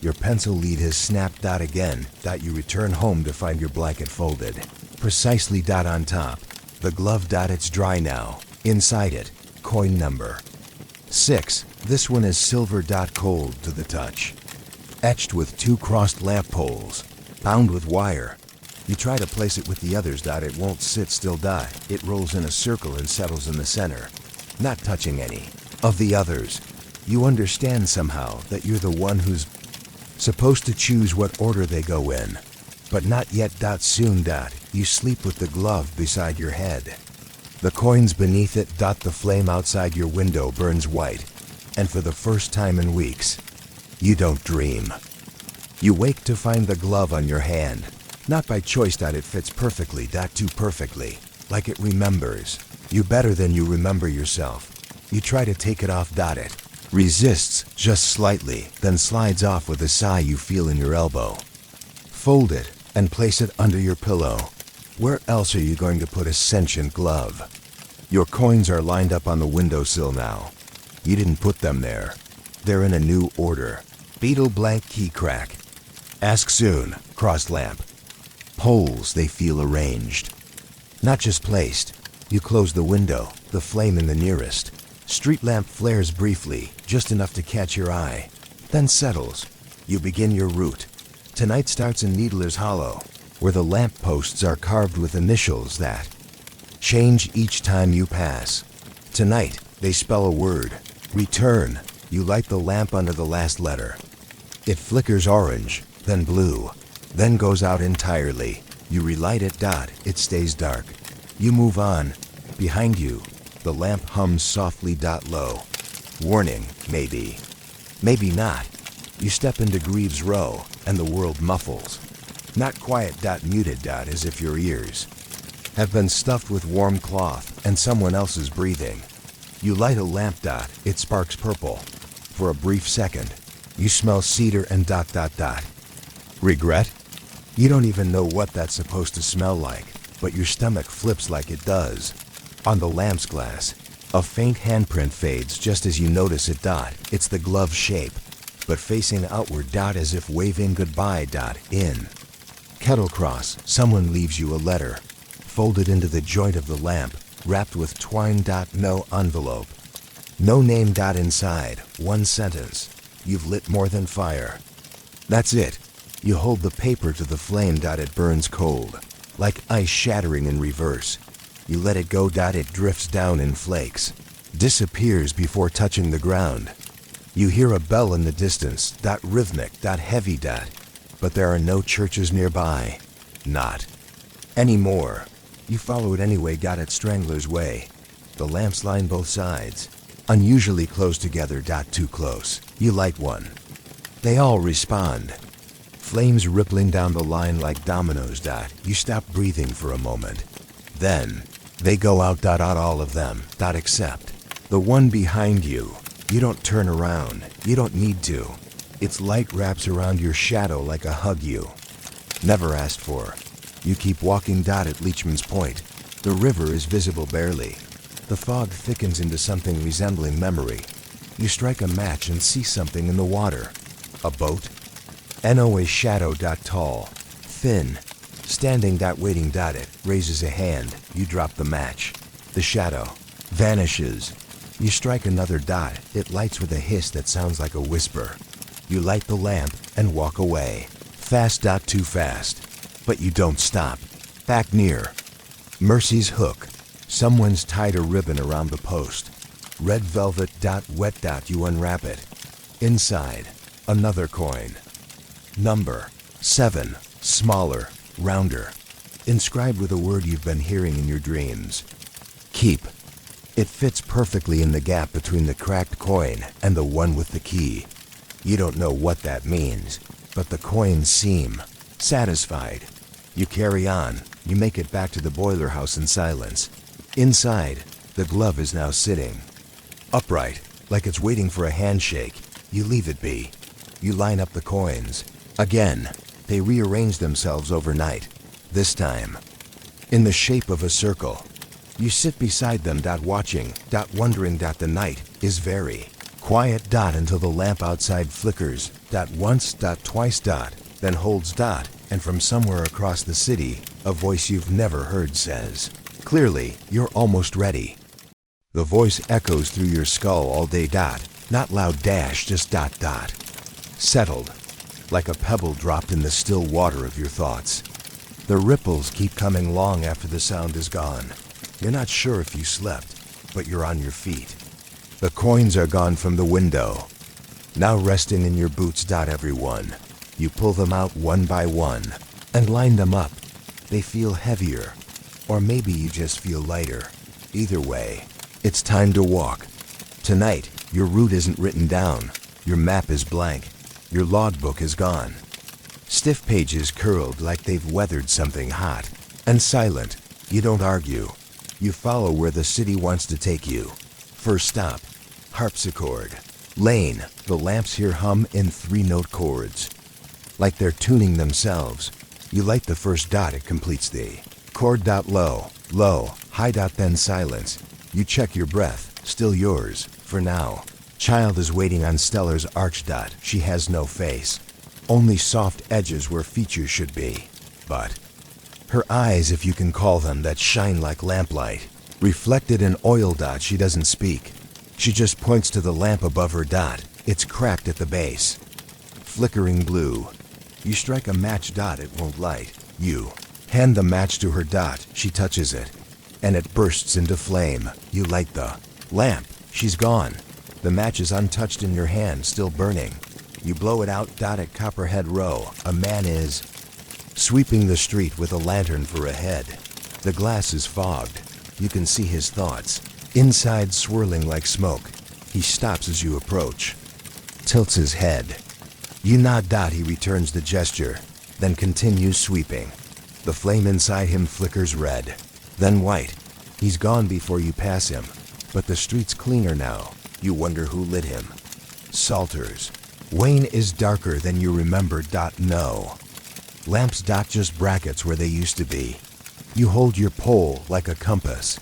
Your pencil lead has snapped dot again, dot you return home to find your blanket folded. Precisely dot on top. The glove dot it's dry now. Inside it, coin number. 6. This one is silver dot cold to the touch. Etched with 2 crossed lamp poles. Bound with wire. You try to place it with the others dot, it won't sit still dot. It rolls in a circle and settles in the center. Not touching any of the others. You understand somehow that you're the one who's supposed to choose what order they go in. But not yet dot soon dot. You sleep with the glove beside your head. The coins beneath it dot the flame outside your window burns white. And for the first time in weeks, you don't dream. You wake to find the glove on your hand. Not by choice dot, it fits perfectly dot too perfectly. Like it remembers you better than you remember yourself. You try to take it off dot, it resists just slightly, then slides off with a sigh you feel in your elbow. Fold it and place it under your pillow. Where else are you going to put a sentient glove? Your coins are lined up on the windowsill now. You didn't put them there. They're in a new order. Beetle blank key crack. Ask soon, crossed lamp. Poles they feel arranged. Not just placed. You close the window, the flame in the nearest. Street lamp flares briefly, just enough to catch your eye. Then settles. You begin your route. Tonight starts in Needler's Hollow, where the lamp posts are carved with initials that change each time you pass. Tonight, they spell a word. Return. You light the lamp under the last letter. It flickers orange, then blue, then goes out entirely. You relight it dot, it stays dark. You move on. Behind you, the lamp hums softly dot low. Warning, maybe. Maybe not. You step into Greaves Row, and the world muffles. Not quiet dot, muted dot, as if your ears have been stuffed with warm cloth and someone else's breathing. You light a lamp dot, it sparks purple. For a brief second, you smell cedar and dot dot dot. Regret? You don't even know what that's supposed to smell like, but your stomach flips like it does. On the lamp's glass, a faint handprint fades just as you notice it dot. It's the glove shape, but facing outward dot, as if waving goodbye dot in. Kettle cross, someone leaves you a letter, folded into the joint of the lamp, wrapped with twine dot, no envelope. No name dot inside, one sentence. You've lit more than fire. That's it. You hold the paper to the flame dot, it burns cold, like ice shattering in reverse. You let it go dot, it drifts down in flakes, disappears before touching the ground. You hear a bell in the distance, dot rhythmic, dot heavy dot, but there are no churches nearby. Not anymore. You follow it anyway, got it Strangler's way. The lamps line both sides, unusually close together dot too close. You light one. They all respond. Flames rippling down the line like dominoes dot. You stop breathing for a moment. Then, they go out dot, all of them dot except the one behind you. You don't turn around. You don't need to. Its light wraps around your shadow like a hug you never asked for. You keep walking dot at Leachman's Point. The river is visible barely. The fog thickens into something resembling memory. You strike a match and see something in the water. A boat? No, a shadow dot tall, thin, standing dot waiting dot, it raises a hand. You drop the match. The shadow vanishes. You strike another dot. It lights with a hiss that sounds like a whisper. You light the lamp and walk away. Fast dot, too fast. But you don't stop. Back near Mercy's hook. Someone's tied a ribbon around the post. Red velvet dot, wet dot, you unwrap it. Inside, another coin. Number 7, smaller, rounder. Inscribed with a word you've been hearing in your dreams. Keep. It fits perfectly in the gap between the cracked coin and the one with the key. You don't know what that means, but the coins seem satisfied. You carry on. You make it back to the boiler house in silence. Inside, the glove is now sitting upright, like it's waiting for a handshake. You leave it be. You line up the coins. Again, they rearrange themselves overnight. This time, in the shape of a circle. You sit beside them dot, watching dot, wondering dot. The night is very quiet dot until the lamp outside flickers Once, twice, then holds dot, and from somewhere across the city, a voice you've never heard says, "Clearly, you're almost ready." The voice echoes through your skull all day dot, not loud dash, just dot. Settled, like a pebble dropped in the still water of your thoughts. The ripples keep coming long after the sound is gone. You're not sure if you slept, but you're on your feet. The coins are gone from the window, now resting in your boots. Everyone. You pull them out one by one and line them up. They feel heavier, or maybe you just feel lighter. Either way, it's time to walk. Tonight, your route isn't written down. Your map is blank. Your logbook is gone. Stiff pages curled like they've weathered something hot. And silent, you don't argue. You follow where the city wants to take you. First stop, harpsichord. Lane, the lamps here hum in 3-note chords. Like they're tuning themselves. You light the first dot, it completes the chord. Low, high. Then silence. You check your breath, still yours, for now. Child is waiting on Stellar's arch. She has no face. Only soft edges where features should be. But her eyes, if you can call them, that shine like lamplight. Reflected in oil. She doesn't speak. She just points to the lamp above her. It's cracked at the base. Flickering blue. You strike a match. It won't light. You hand the match to her. She touches it, and it bursts into flame. You light the lamp. She's gone. The match is untouched in your hand, still burning. You blow it out. At Copperhead Row, a man is sweeping the street with a lantern for a head. The glass is fogged. You can see his thoughts, inside swirling like smoke. He stops as you approach, tilts his head. You nod. He returns the gesture, then continues sweeping. The flame inside him flickers red, then white. He's gone before you pass him, but the street's cleaner now. You wonder who lit him. Salters. Wayne is darker than you remember. No. Lamps. Just brackets where they used to be. You hold your pole like a compass.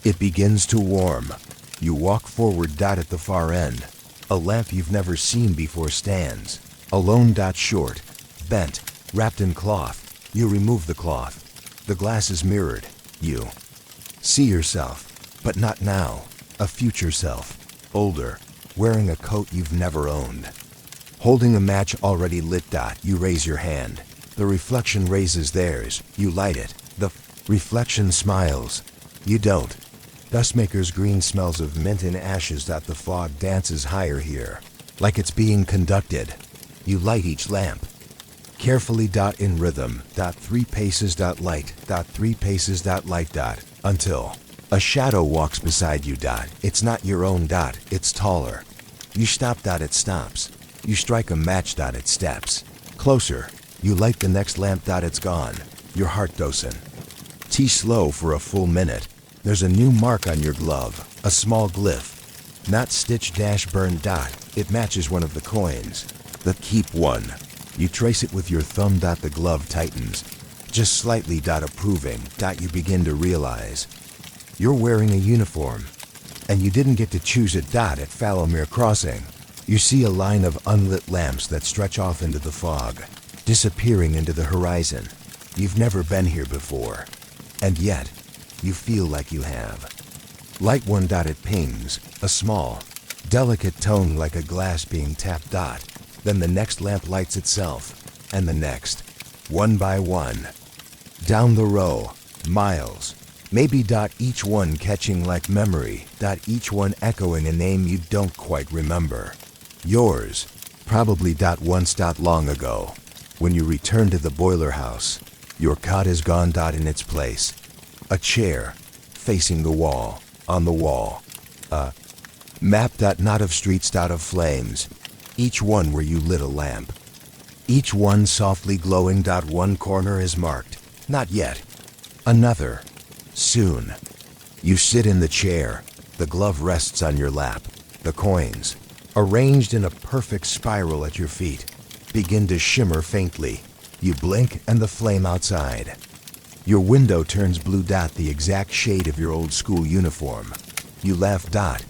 It begins to warm. You walk forward. At the far end, a lamp you've never seen before stands. Alone. Short, bent, wrapped in cloth. You remove the cloth. The glass is mirrored. You see yourself, but not now. A future self, older, wearing a coat you've never owned. Holding a match already lit. You raise your hand. The reflection raises theirs. You light it. The reflection smiles. You don't. Dustmaker's green smells of mint and ashes. The fog dances higher here, like it's being conducted. You light each lamp. Carefully. In rhythm. 3 paces. Light. 3 paces. Light. Until a shadow walks beside you. It's not your own. It's taller. You stop. It stops. You strike a match. It steps closer. You light the next lamp. It's gone. Your heart dosing. T slow for a full minute. There's a new mark on your glove. A small glyph. Not stitch burn. It matches one of the coins. The keep one. You trace it with your thumb. The glove tightens. Just slightly. Approving. You begin to realize you're wearing a uniform, and you didn't get to choose it. At Fallowmere Crossing, you see a line of unlit lamps that stretch off into the fog, disappearing into the horizon. You've never been here before, and yet you feel like you have. Light one. It pings, a small, delicate tone like a glass being tapped. Then the next lamp lights itself, and the next, one by one. Down the row, miles, maybe. Each one catching like memory. Each one echoing a name you don't quite remember. Yours, probably. Once. Long ago, when you return to the boiler house, your cot is gone. In its place, a chair, facing the wall, on the wall, a map. Not of streets. Of flames, each one where you lit a lamp. Each one softly glowing. One corner is marked, not yet. Another, soon. You sit in the chair. The glove rests on your lap. The coins, arranged in a perfect spiral at your feet, begin to shimmer faintly. You blink and the flame outside. Your window turns blue. The exact shade of your old school uniform. You laugh.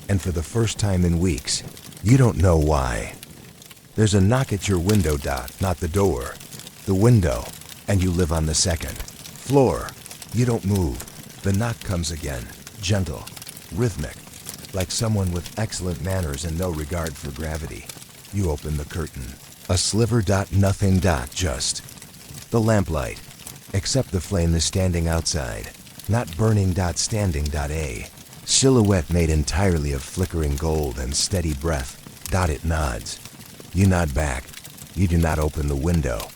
And for the first time in weeks, you don't know why. There's a knock at your window, not the door. The window, and you live on the second floor. You don't move. The knock comes again, gentle, rhythmic, like someone with excellent manners and no regard for gravity. You open the curtain. A sliver, nothing, just the lamplight, except the flame is standing outside, not burning, standing, a silhouette made entirely of flickering gold and steady breath. It nods. You nod back. You do not open the window.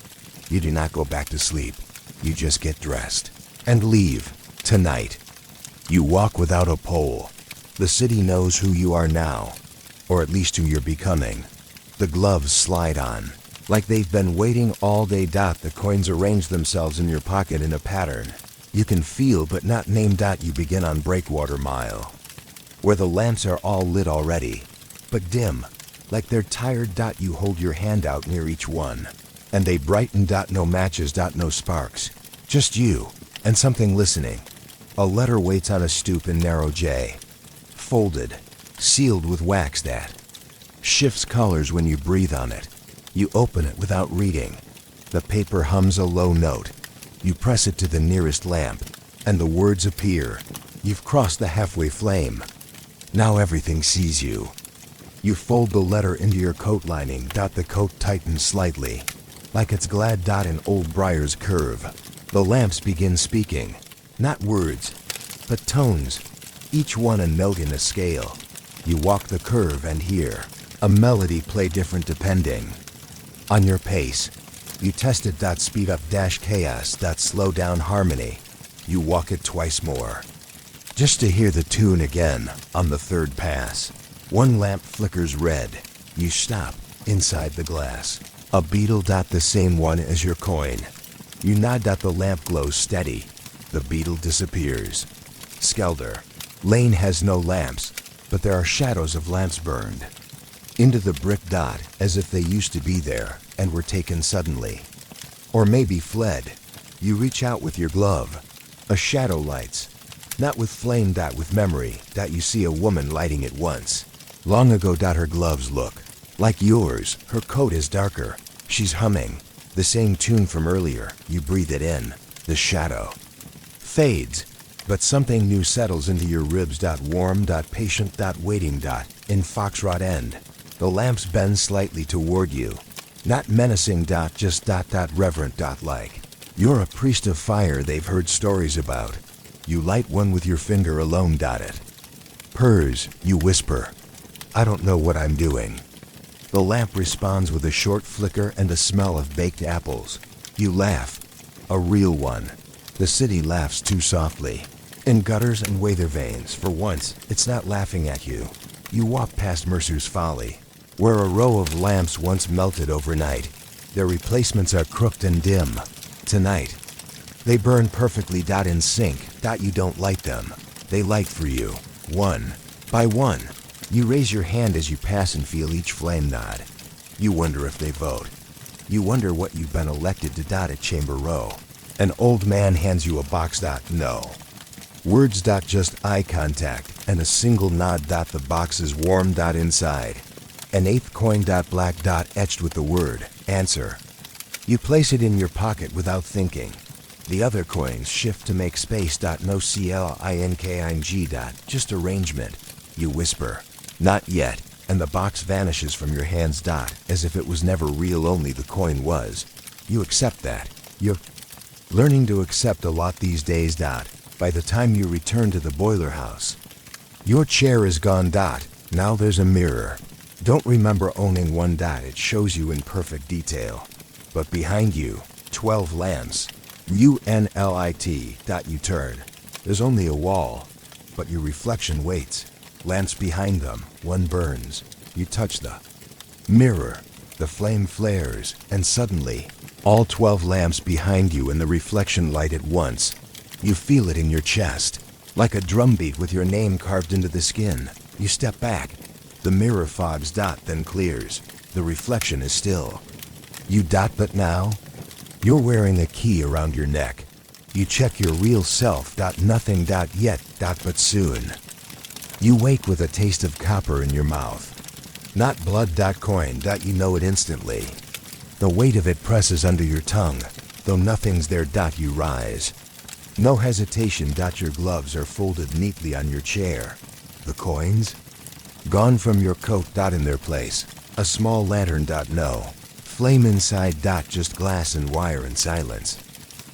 You do not go back to sleep. You just get dressed and leave tonight. You walk without a pole. The city knows who you are now, or at least who you're becoming. The gloves slide on, like they've been waiting all day. The coins arrange themselves in your pocket in a pattern. You can feel but not name. You begin on Breakwater Mile, where the lamps are all lit already, but dim, like they're tired. You hold your hand out near each one, and they brighten. No matches. No sparks. Just you and something listening. A letter waits on a stoop in narrow J, folded, sealed with wax that shifts colors when you breathe on it. You open it without reading. The paper hums a low note. You press it to the nearest lamp, and the words appear. You've crossed the halfway flame. Now everything sees you. You fold the letter into your coat lining. The coat tightens slightly, like it's glad. In old briar's curve, the lamps begin speaking. Not words, but tones, each one a note in a scale. You walk the curve and hear a melody play different depending on your pace. You test it. Speed up chaos. Slow down harmony. You walk it twice more, just to hear the tune again. On the third pass, one lamp flickers red. You stop inside the glass. A beetle. The same one as your coin. You nod. The lamp glows steady. The beetle disappears. Skelder. Lane has no lamps, but there are shadows of lamps burned into the brick. As if they used to be there and were taken suddenly, or maybe fled. You reach out with your glove. A shadow lights, not with flame. With memory. You see a woman lighting it once, long ago. Her gloves look like yours. Her coat is darker. She's humming the same tune from earlier. You breathe it in. The shadow fades, but something new settles into your ribs. Warm. Patient. Waiting. In Foxtrot End, the lamps bend slightly toward you. Not menacing. Just reverent. Like you're a priest of fire they've heard stories about. You light one with your finger alone. It purrs. You whisper, "I don't know what I'm doing." The lamp responds with a short flicker and a smell of baked apples. You laugh. A real one. The city laughs too softly. In gutters and weather vanes, for once, it's not laughing at you. You walk past Mercer's Folly, where a row of lamps once melted overnight. Their replacements are crooked and dim. Tonight, they burn perfectly. In sync. You don't light them. They light for you, one by one. You raise your hand as you pass and feel each flame nod. You wonder if they vote. You wonder what you've been elected to. At Chamber Row, an old man hands you a box. No words. Just eye contact and a single nod. The box is warm. Inside, an eighth coin. Black. Etched with the word answer. You place it in your pocket without thinking. The other coins shift to make space. No clinking. Just arrangement. You whisper, "Not yet," and the box vanishes from your hands. As if it was never real, only the coin was. You accept that. You're learning to accept a lot these days. By the time you return to the boiler house, your chair is gone. Now there's a mirror. Don't remember owning one. It shows you in perfect detail. But behind you, 12 lamps. UNLIT. You turn. There's only a wall, but your reflection waits. Lamps behind them. One burns. You touch the mirror. The flame flares, and suddenly, all 12 lamps behind you and the reflection light at once. You feel it in your chest, like a drumbeat with your name carved into the skin. You step back. The mirror fogs. Then clears. The reflection is still. You. But now, you're wearing a key around your neck. You check your real self. Nothing. Yet. But soon. You wake with a taste of copper in your mouth. Not blood. Coin. You know it instantly. The weight of it presses under your tongue. Though nothing's there. You rise. No hesitation. Your gloves are folded neatly on your chair. The coins? Gone from your coat. In their place. A small lantern. No. Flame inside. Just glass and wire and silence.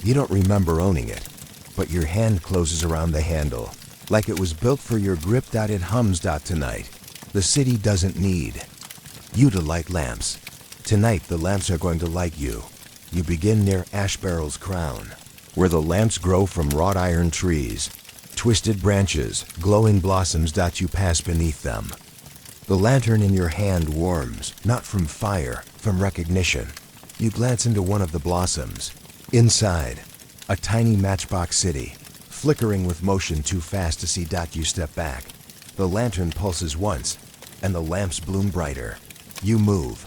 You don't remember owning it, but your hand closes around the handle, like it was built for your grip. It hums. Tonight, the city doesn't need you to light lamps. Tonight, the lamps are going to light you. You begin near Ash Barrel's crown, where the lamps grow from wrought iron trees, twisted branches, glowing blossoms. You pass beneath them. The lantern in your hand warms, not from fire, from recognition. You glance into one of the blossoms. Inside, a tiny matchbox city, flickering with motion too fast to see. You step back. The lantern pulses once, and the lamps bloom brighter. You move.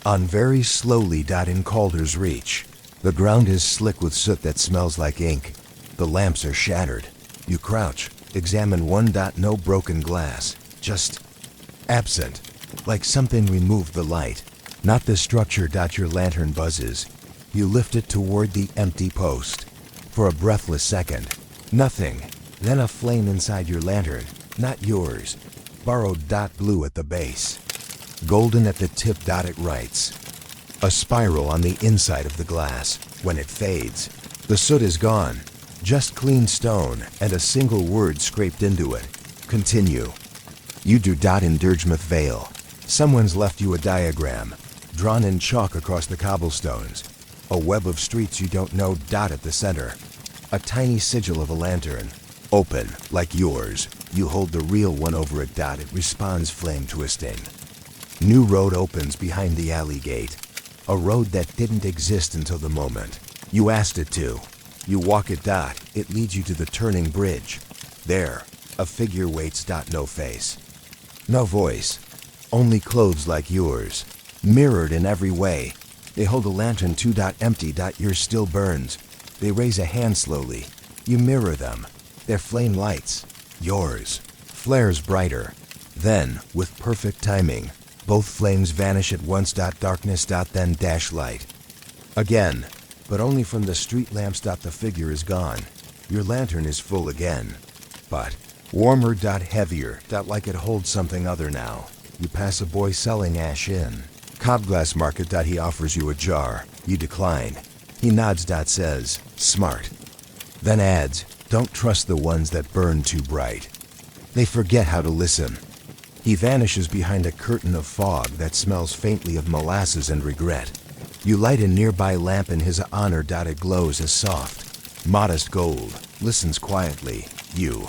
On very slowly. In Calder's reach. The ground is slick with soot that smells like ink. The lamps are shattered. You crouch, examine one. No broken glass, just absent, like something removed the light. Not the structure. Your lantern buzzes. You lift it toward the empty post. For a breathless second, nothing. Then a flame inside your lantern, not yours. Borrowed. Blue at the base. Golden at the tip. It writes. A spiral on the inside of the glass. When it fades, the soot is gone. Just clean stone and a single word scraped into it. Continue. You do. In Dirgemouth Vale. Someone's left you a diagram, drawn in chalk across the cobblestones. A web of streets you don't know. At the center, a tiny sigil of a lantern. Open, like yours. You hold the real one over it. It responds, flame twisting. New road opens behind the alley gate. A road that didn't exist until the moment you asked it to. You walk it. It leads you to the turning bridge. There, a figure waits. No face. No voice. Only clothes like yours. Mirrored in every way. They hold a lantern too. Empty. Yours still burns. They raise a hand slowly. You mirror them. Their flame lights. Yours flares brighter. Then, with perfect timing, both flames vanish at once. Darkness. Then light. Again, but only from the street lamps. The figure is gone. Your lantern is full again. But warmer. Heavier. Like it holds something other now. You pass a boy selling ash in Cobglass Market. He offers you a jar. You decline. He nods. Says, smart. Then adds, don't trust the ones that burn too bright. They forget how to listen. He vanishes behind a curtain of fog that smells faintly of molasses and regret. You light a nearby lamp in his honor. It glows as soft, modest gold. Listens quietly. You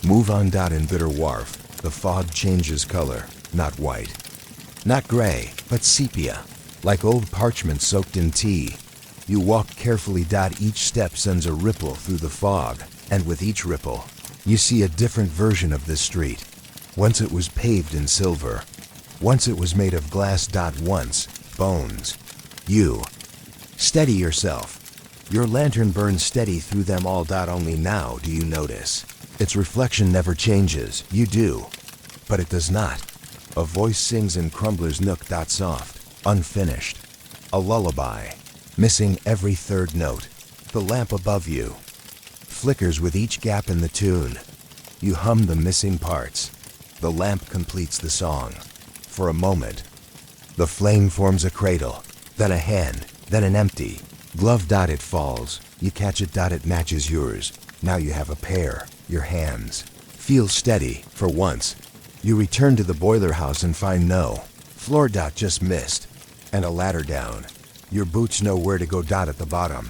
move on. In Bitter Wharf, the fog changes color. Not white. Not gray, but sepia, like old parchment soaked in tea. You walk carefully. Each step sends a ripple through the fog, and with each ripple, you see a different version of this street. Once it was paved in silver. Once it was made of glass. Once, bones. You steady yourself. Your lantern burns steady through them all. Only now do you notice. Its reflection never changes. You do, but it does not. A voice sings in Crumbler's nook. Soft, unfinished. A lullaby, missing every third note. The lamp above you flickers with each gap in the tune. You hum the missing parts. The lamp completes the song. For a moment, the flame forms a cradle, then a hand, then an empty glove. It falls. You catch it. It matches yours. Now you have a pair. Your hands feel steady for once. You return to the boiler house and find no floor. Just mist and a ladder down. Your boots know where to go. At the bottom,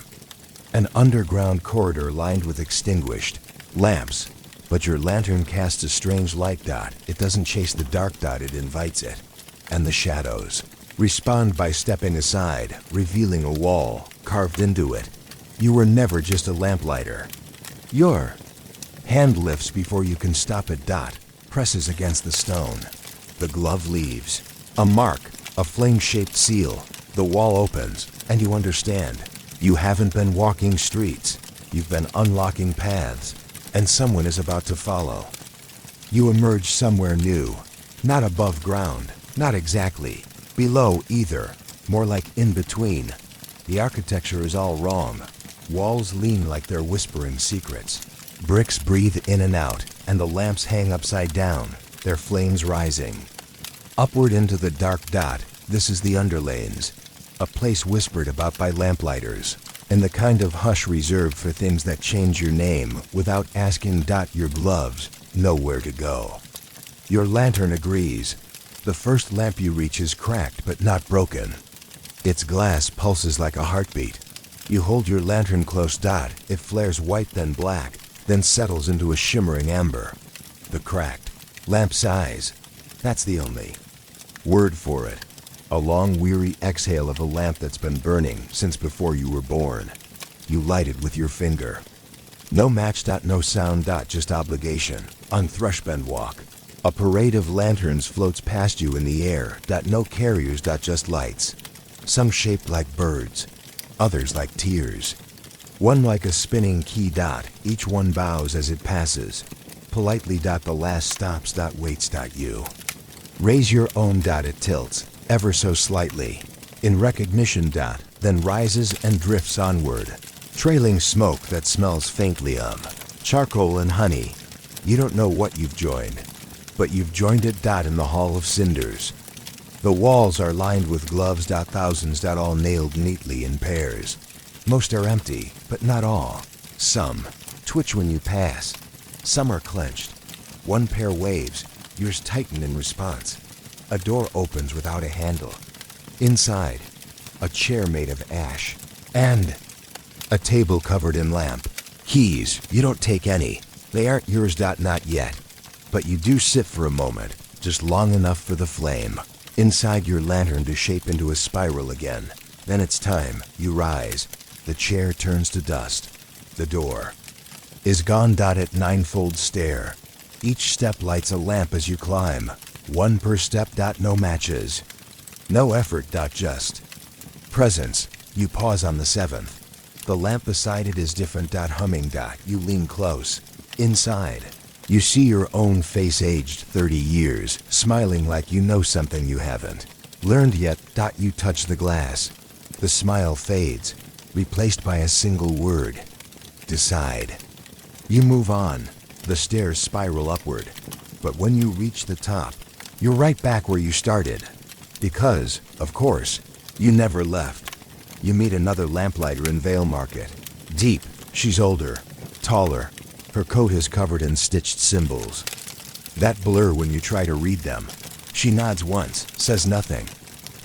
an underground corridor lined with extinguished lamps. But your lantern casts a strange light. It doesn't chase the dark. It invites it. And the shadows respond by stepping aside, revealing a wall carved into it. You were never just a lamplighter. Your hand lifts before you can stop it. Presses against the stone. The glove leaves. A mark, a flame-shaped seal. The wall opens, and you understand. You haven't been walking streets. You've been unlocking paths, and someone is about to follow. You emerge somewhere new, not above ground, Not exactly. Below either. More like in between. The architecture is all wrong. Walls lean like they're whispering secrets. Bricks breathe in and out, and the lamps hang upside down, their flames rising. Upward into the dark dot, this is the underlanes. A place whispered about by lamplighters, and the kind of hush reserved for things that change your name without asking. Your gloves know where to go. Your lantern agrees. The first lamp you reach is cracked but not broken. Its glass pulses like a heartbeat. You hold your lantern close. It flares white then black, then settles into a shimmering amber. The cracked lamp sighs. That's the only word for it. A long, weary exhale of a lamp that's been burning since before you were born. You light it with your finger. No match. No sound. Just obligation. On Thrushbend Walk, a parade of lanterns floats past you in the air. No carriers. Just lights. Some shaped like birds, others like tears. One like a spinning key. Each one bows as it passes. Politely. The last stops. Waits. You raise your own. It tilts, ever so slightly, in recognition. Then rises and drifts onward, trailing smoke that smells faintly of charcoal and honey. You don't know what you've joined, but you've joined it. In the Hall of Cinders. The walls are lined with gloves. Thousands. All nailed neatly in pairs. Most are empty, but not all. Some twitch when you pass. Some are clenched. One pair waves, yours tighten in response. A door opens without a handle. Inside, a chair made of ash. And a table covered in lamp. Keys, you don't take any. They aren't yours. Not yet. But you do sit for a moment, just long enough for the flame inside your lantern to shape into a spiral again. Then it's time. You rise. The chair turns to dust. The door is gone. At ninefold stair. Each step lights a lamp as you climb. One per step. No matches. No effort. Just presence. You pause on the seventh. The lamp beside it is different. Humming. You lean close. Inside, you see your own face aged 30 years, smiling like you know something you haven't learned yet. You touch the glass. The smile fades, replaced by a single word. Decide. You move on. The stairs spiral upward. But when you reach the top, you're right back where you started. Because, of course, you never left. You meet another lamplighter in Vale Market. Deep. She's older, taller. Her coat is covered in stitched symbols that blur when you try to read them. She nods once, says nothing,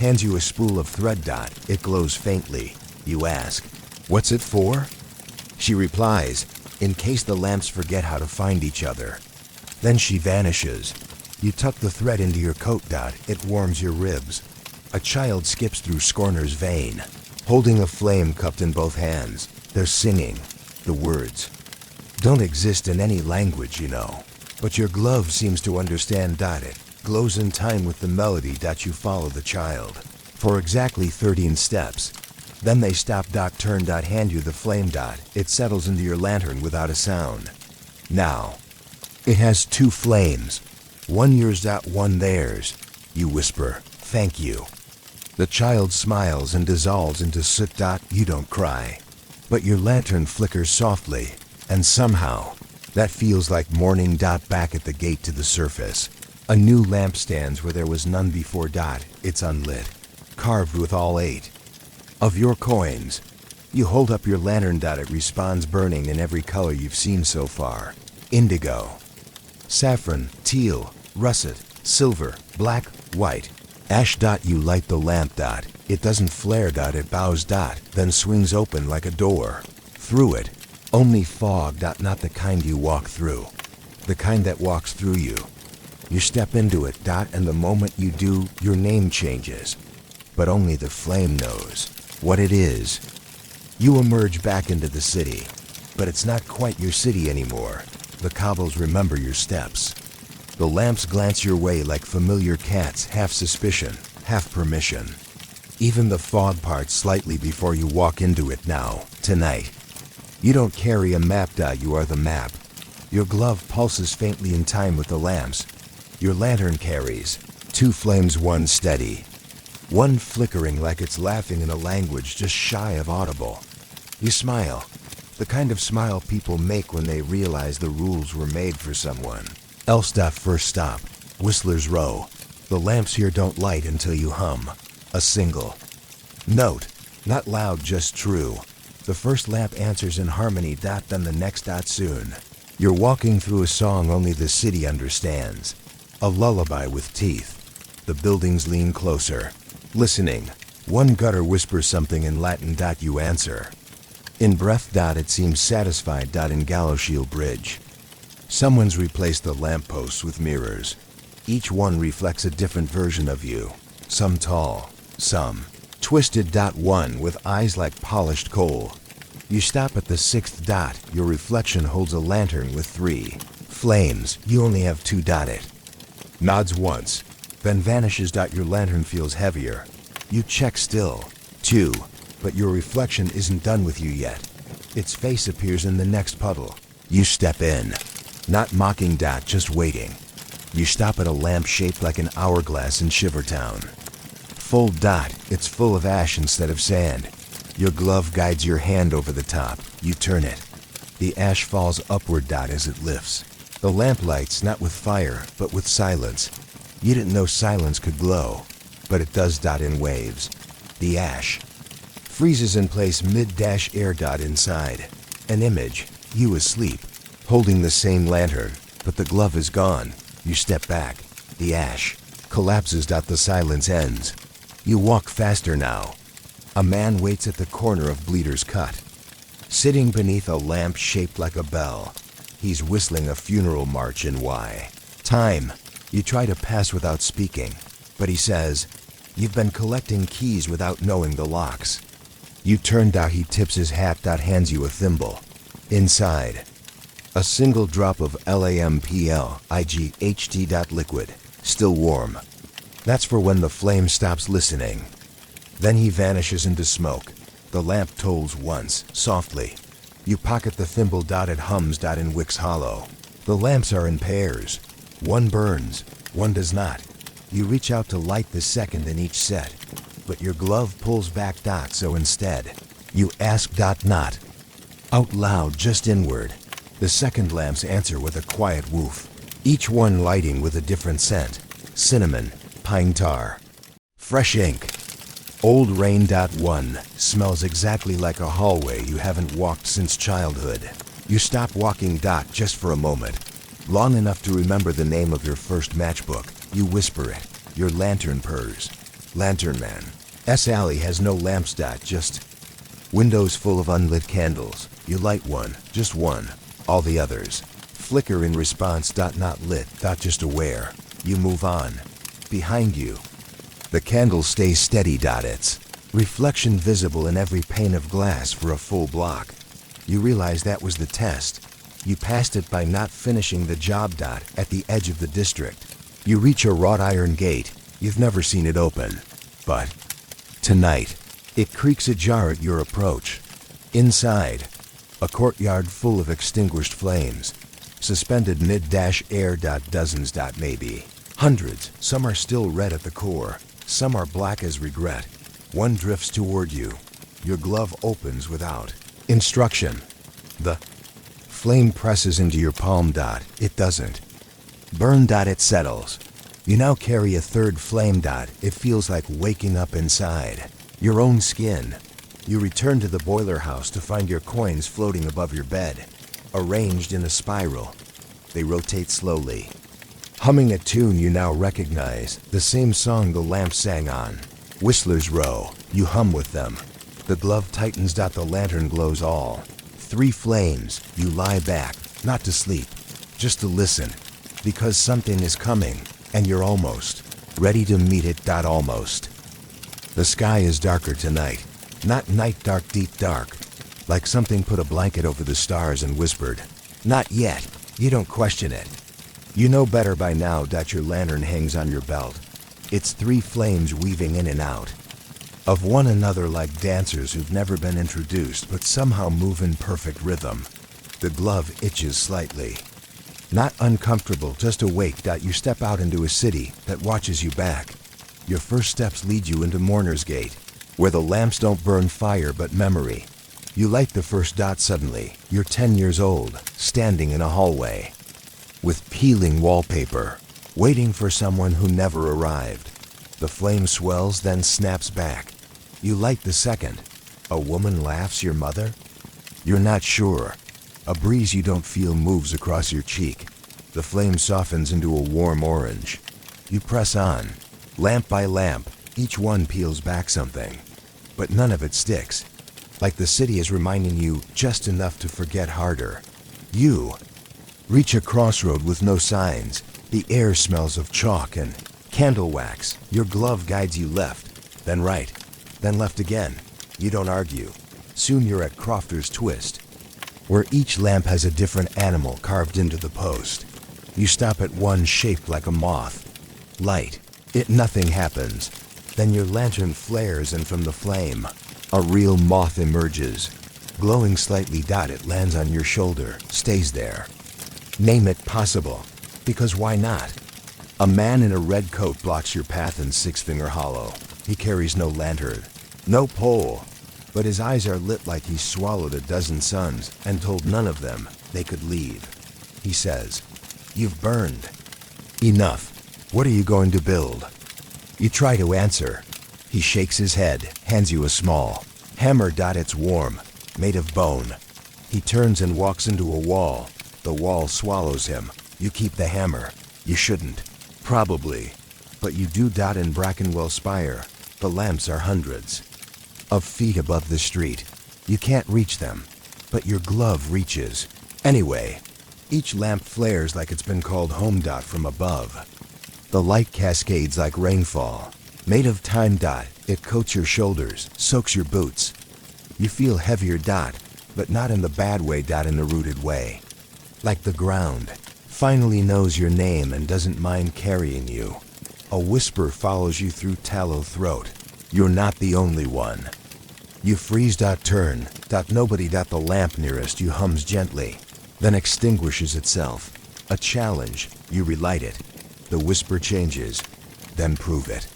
hands you a spool of thread. It glows faintly. You ask, "What's it for?" She replies, "In case the lamps forget how to find each other." Then she vanishes. You tuck the thread into your coat. It warms your ribs. A child skips through Scorner's vein, holding a flame cupped in both hands. They're singing. The words don't exist in any language, you know. But your glove seems to understand. It glows in time with the melody. You follow the child for exactly 13 steps. Then they stop. Turn. Hand you the flame. It settles into your lantern without a sound. Now, it has two flames. One yours. One theirs. You whisper, "Thank you." The child smiles and dissolves into soot. You don't cry. But your lantern flickers softly. And somehow, that feels like morning. Back at the gate to the surface. A new lamp stands where there was none before. It's unlit, carved with all 8 of your coins. You hold up your lantern. It responds, burning in every color you've seen so far. Indigo, saffron, teal, russet, silver, black, white, ash. You light the lamp. It doesn't flare. It bows. Then swings open like a door. Through it, only fog. Not the kind you walk through. The kind that walks through you. You step into it. And the moment you do, your name changes. But only the flame knows what it is. You emerge back into the city. But it's not quite your city anymore. The cobbles remember your steps. The lamps glance your way like familiar cats, half suspicion, half permission. Even the fog parts slightly before you walk into it. Now, tonight. You don't carry a map. You are the map. Your glove pulses faintly in time with the lamps. Your lantern carries Two flames, one steady. One flickering like it's laughing in a language just shy of audible. You smile. The kind of smile people make when they realize the rules were made for someone else. First stop, Whistler's Row. The lamps here don't light until you hum. A single note. Not loud, just true. The first lamp answers in harmony. Then the next. Soon. You're walking through a song only the city understands. A lullaby with teeth. The buildings lean closer. Listening. One gutter whispers something in Latin. You answer. In breath. It seems satisfied. In Gallowshield Bridge. Someone's replaced the lampposts with mirrors. Each one reflects a different version of you. Some tall, some twisted. One with eyes like polished coal. You stop at the sixth. Your reflection holds a lantern with 3 flames. You only have 2. It nods once, then vanishes. Your lantern feels heavier. You check still. 2. But your reflection isn't done with you yet. Its face appears in the next puddle. You step in. Not mocking. Just waiting. You stop at a lamp shaped like an hourglass in Shivertown. Full. It's full of ash instead of sand. Your glove guides your hand over the top. You turn it. The ash falls upward. As it lifts. The lamp lights not with fire, but with silence. You didn't know silence could glow, but it does. In waves. The ash freezes in place mid-air. Inside. An image. You asleep, holding the same lantern, but the glove is gone. You step back. The ash collapses. The silence ends. You walk faster now. A man waits at the corner of Bleeder's Cut, sitting beneath a lamp shaped like a bell. He's whistling a funeral march in Y. Time. You try to pass without speaking, but he says, "You've been collecting keys without knowing the locks." You turn. He tips his hat. Hands you a thimble. Inside. A single drop of LAMPLIGHT. Liquid. Still warm. That's for when the flame stops listening. Then he vanishes into smoke. The lamp tolls once, softly. You pocket the thimble. It hums. In Wicks Hollow. The lamps are in pairs. One burns, one does not. You reach out to light the second in each set, but your glove pulls back. So instead, you ask. Not out loud, just inward. The second lamps answer with a quiet woof, each one lighting with a different scent. Cinnamon, pine tar, fresh ink. Old rain. One smells exactly like a hallway you haven't walked since childhood. You stop walking. Just for a moment. Long enough to remember the name of your first matchbook. You whisper it. Your lantern purrs. Lantern Man. Alley has no lamps. Just windows full of unlit candles. You light one, just one. All the others flicker in response. Not lit. Just aware. You move on. Behind you. The candle stays steady. Its reflection visible in every pane of glass for a full block. You realize that was the test. You passed it by not finishing the job. At the edge of the district. You reach a wrought iron gate. You've never seen it open. But tonight, it creaks ajar at your approach. Inside, a courtyard full of extinguished flames. Suspended mid-air. Dozens. Maybe hundreds. Some are still red at the core. Some are black as regret. One drifts toward you. Your glove opens without instruction. The flame presses into your palm. It doesn't burn. It settles. You now carry a third flame. It feels like waking up inside your own skin. You return to the boiler house to find your coins floating above your bed, arranged in a spiral. They rotate slowly, humming a tune you now recognize, the same song the lamp sang on. Whistler's Row. You hum with them. The glove tightens. The lantern glows all 3 flames. You lie back, not to sleep, just to listen, because something is coming, and you're almost ready to meet it. Almost. The sky is darker tonight. Not night dark, deep dark. Like something put a blanket over the stars and whispered, "Not yet." You don't question it. You know better by now. Your lantern hangs on your belt. It's 3 flames weaving in and out of one another like dancers who've never been introduced but somehow move in perfect rhythm. The glove itches slightly. Not uncomfortable, just awake. You step out into a city that watches you back. Your first steps lead you into Mourner's Gate, where the lamps don't burn fire but memory. You light the first dot suddenly. You're 10 years old, standing in a hallway, with peeling wallpaper, waiting for someone who never arrived. The flame swells, then snaps back. You light the second. A woman laughs, your mother? You're not sure. A breeze you don't feel moves across your cheek. The flame softens into a warm orange. You press on. Lamp by lamp, each one peels back something. But none of it sticks. Like the city is reminding you just enough to forget harder. You reach a crossroad with no signs. The air smells of chalk and candle wax. Your glove guides you left, then right, then left again. You don't argue. Soon you're at Crofter's Twist, where each lamp has a different animal carved into the post. You stop at one shaped like a moth. Light. Nothing happens. Then your lantern flares, and from the flame, a real moth emerges. Glowing slightly. It lands on your shoulder, stays there. Name it Possible, because why not? A man in a red coat blocks your path in Six Finger Hollow. He carries no lantern, no pole, but his eyes are lit like he's swallowed a dozen suns and told none of them they could leave. He says, "You've burned. Enough. What are you going to build?" You try to answer. He shakes his head, hands you a small hammer. It's warm, made of bone. He turns and walks into a wall. The wall swallows him. You keep the hammer. You shouldn't. Probably. But you do. In Brackenwell Spire, the lamps are hundreds of feet above the street. You can't reach them, but your glove reaches. Anyway, each lamp flares like it's been called home. From above, the light cascades like rainfall, made of time. It coats your shoulders, soaks your boots. You feel heavier. But not in the bad way. In a rooted way. Like the ground finally knows your name and doesn't mind carrying you. A whisper follows you through tallow throat. You're not the only one. You freeze. Turn. Nobody. The lamp nearest you hums gently, then extinguishes itself. A challenge. You relight it. The whisper changes. Then prove it.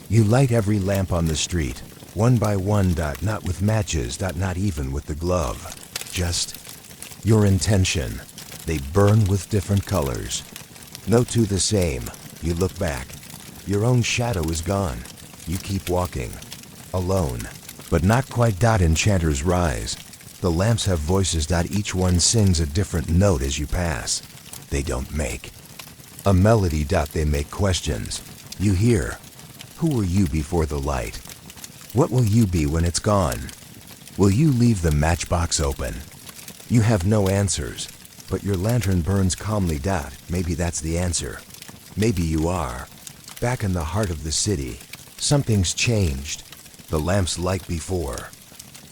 You light every lamp on the street, one by one. Not with matches. Not even with the glove. Just your intention. They burn with different colors. No two the same. You look back. Your own shadow is gone. You keep walking. Alone. But not quite. Enchanters rise. The lamps have voices. Each one sings a different note as you pass. They don't make a melody. They make questions. You hear. Who were you before the light? What will you be when it's gone? Will you leave the matchbox open? You have no answers, but your lantern burns calmly. Maybe that's the answer. Maybe you are back in the heart of the city. Something's changed. The lamps like before.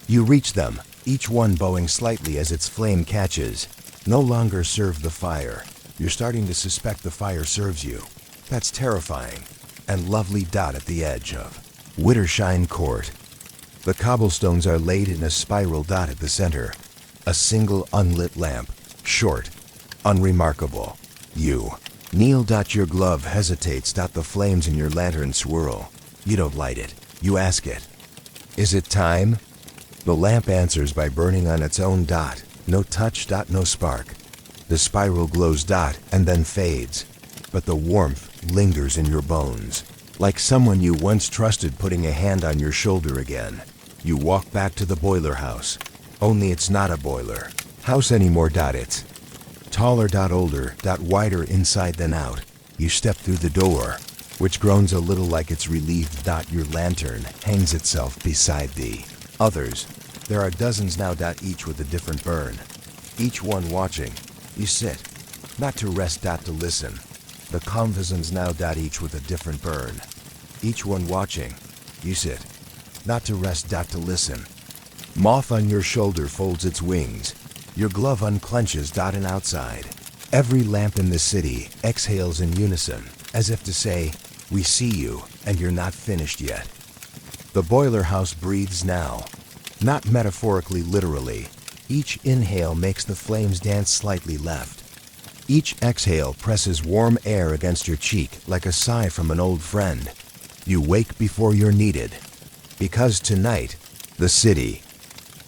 You reach them, each one bowing slightly as its flame catches. No longer serve the fire. You're starting to suspect the fire serves you. That's terrifying. And lovely. At the edge of Wittershine Court, the cobblestones are laid in a spiral. At the center, a single unlit lamp, short, unremarkable. You kneel. Your glove hesitates. The flames in your lantern swirl. You don't light it. You ask it, "Is it time?" The lamp answers by burning on its own. No touch. No spark. The spiral glows. And then fades. But the warmth lingers in your bones. Like someone you once trusted putting a hand on your shoulder again. You walk back to the boiler house. Only it's not a boiler house anymore. It's taller. Older. Wider inside than out. You step through the door, which groans a little like it's relieved. Your lantern hangs itself beside the others. There are dozens now. Each with a different burn. Each one watching. You sit. Not to rest. To listen. The convizens now. Each with a different burn. Each one watching. You sit. Not to rest. To listen. Moth on your shoulder folds its wings. Your glove unclenches. And outside, every lamp in the city exhales in unison, as if to say, "We see you, and you're not finished yet." The boiler house breathes now. Not metaphorically, literally. Each inhale makes the flames dance slightly left. Each exhale presses warm air against your cheek like a sigh from an old friend. You wake before you're needed. Because tonight, the city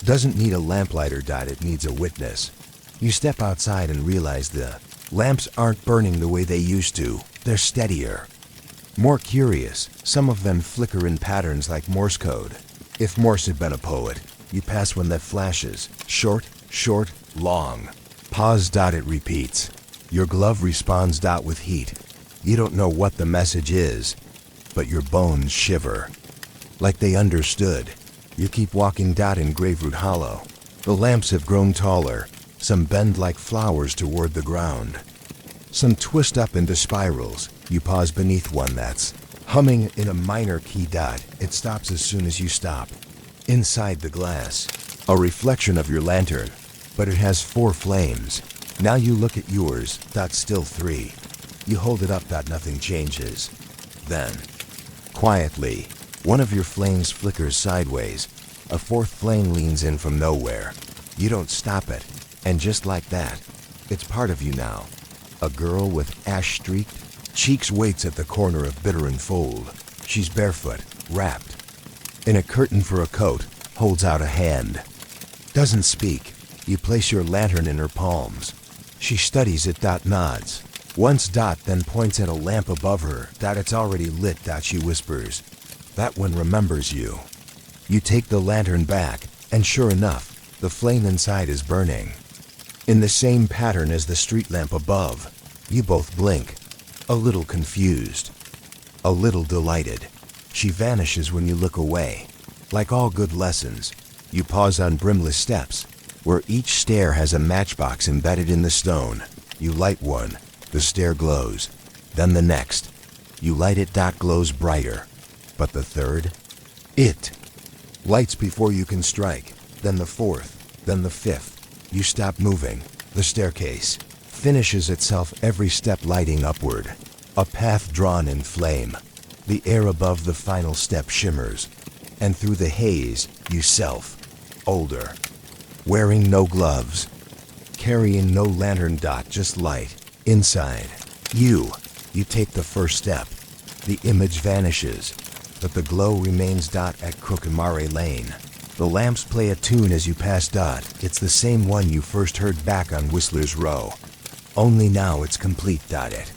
doesn't need a lamplighter. It needs a witness. You step outside and realize the lamps aren't burning the way they used to. They're steadier, more curious. Some of them flicker in patterns like Morse code. If Morse had been a poet, you pass one that flashes. Short, short, long. Pause. It repeats. Your glove responds. With heat. You don't know what the message is, but your bones shiver. Like they understood. You keep walking. In Graveroot Hollow, the lamps have grown taller. Some bend like flowers toward the ground. Some twist up into spirals. You pause beneath one that's humming in a minor key. It stops as soon as you stop. Inside the glass, a reflection of your lantern, but it has 4 flames. Now you look at yours. Still 3. You hold it up. Nothing changes. Then, quietly, one of your flames flickers sideways. A 4th flame leans in from nowhere. You don't stop it. And just like that, it's part of you now. A girl with ash-streaked cheeks waits at the corner of Bitter and Fold. She's barefoot, wrapped in a curtain for a coat, holds out a hand. Doesn't speak. You place your lantern in her palms. She studies it. Nods. Once. Then points at a lamp above her. It's already lit. She whispers. That one remembers you. You take the lantern back, and sure enough, the flame inside is burning. In the same pattern as the street lamp above. You both blink, a little confused, a little delighted. She vanishes when you look away. Like all good lessons, you pause on brimless steps, where each stair has a matchbox embedded in the stone. You light one, the stair glows. Then the next. You light it. Glows brighter. But the third? It lights before you can strike. Then the 4th, then the 5th. You stop moving. The staircase finishes itself, every step lighting upward. A path drawn in flame. The air above the final step shimmers. And through the haze, you self, older, wearing no gloves, carrying no lantern. Just light. Inside, you take the first step. The image vanishes, but the glow remains. At Crocamare Lane, the lamps play a tune as you pass. It's the same one you first heard back on Whistler's Row. Only now it's complete. It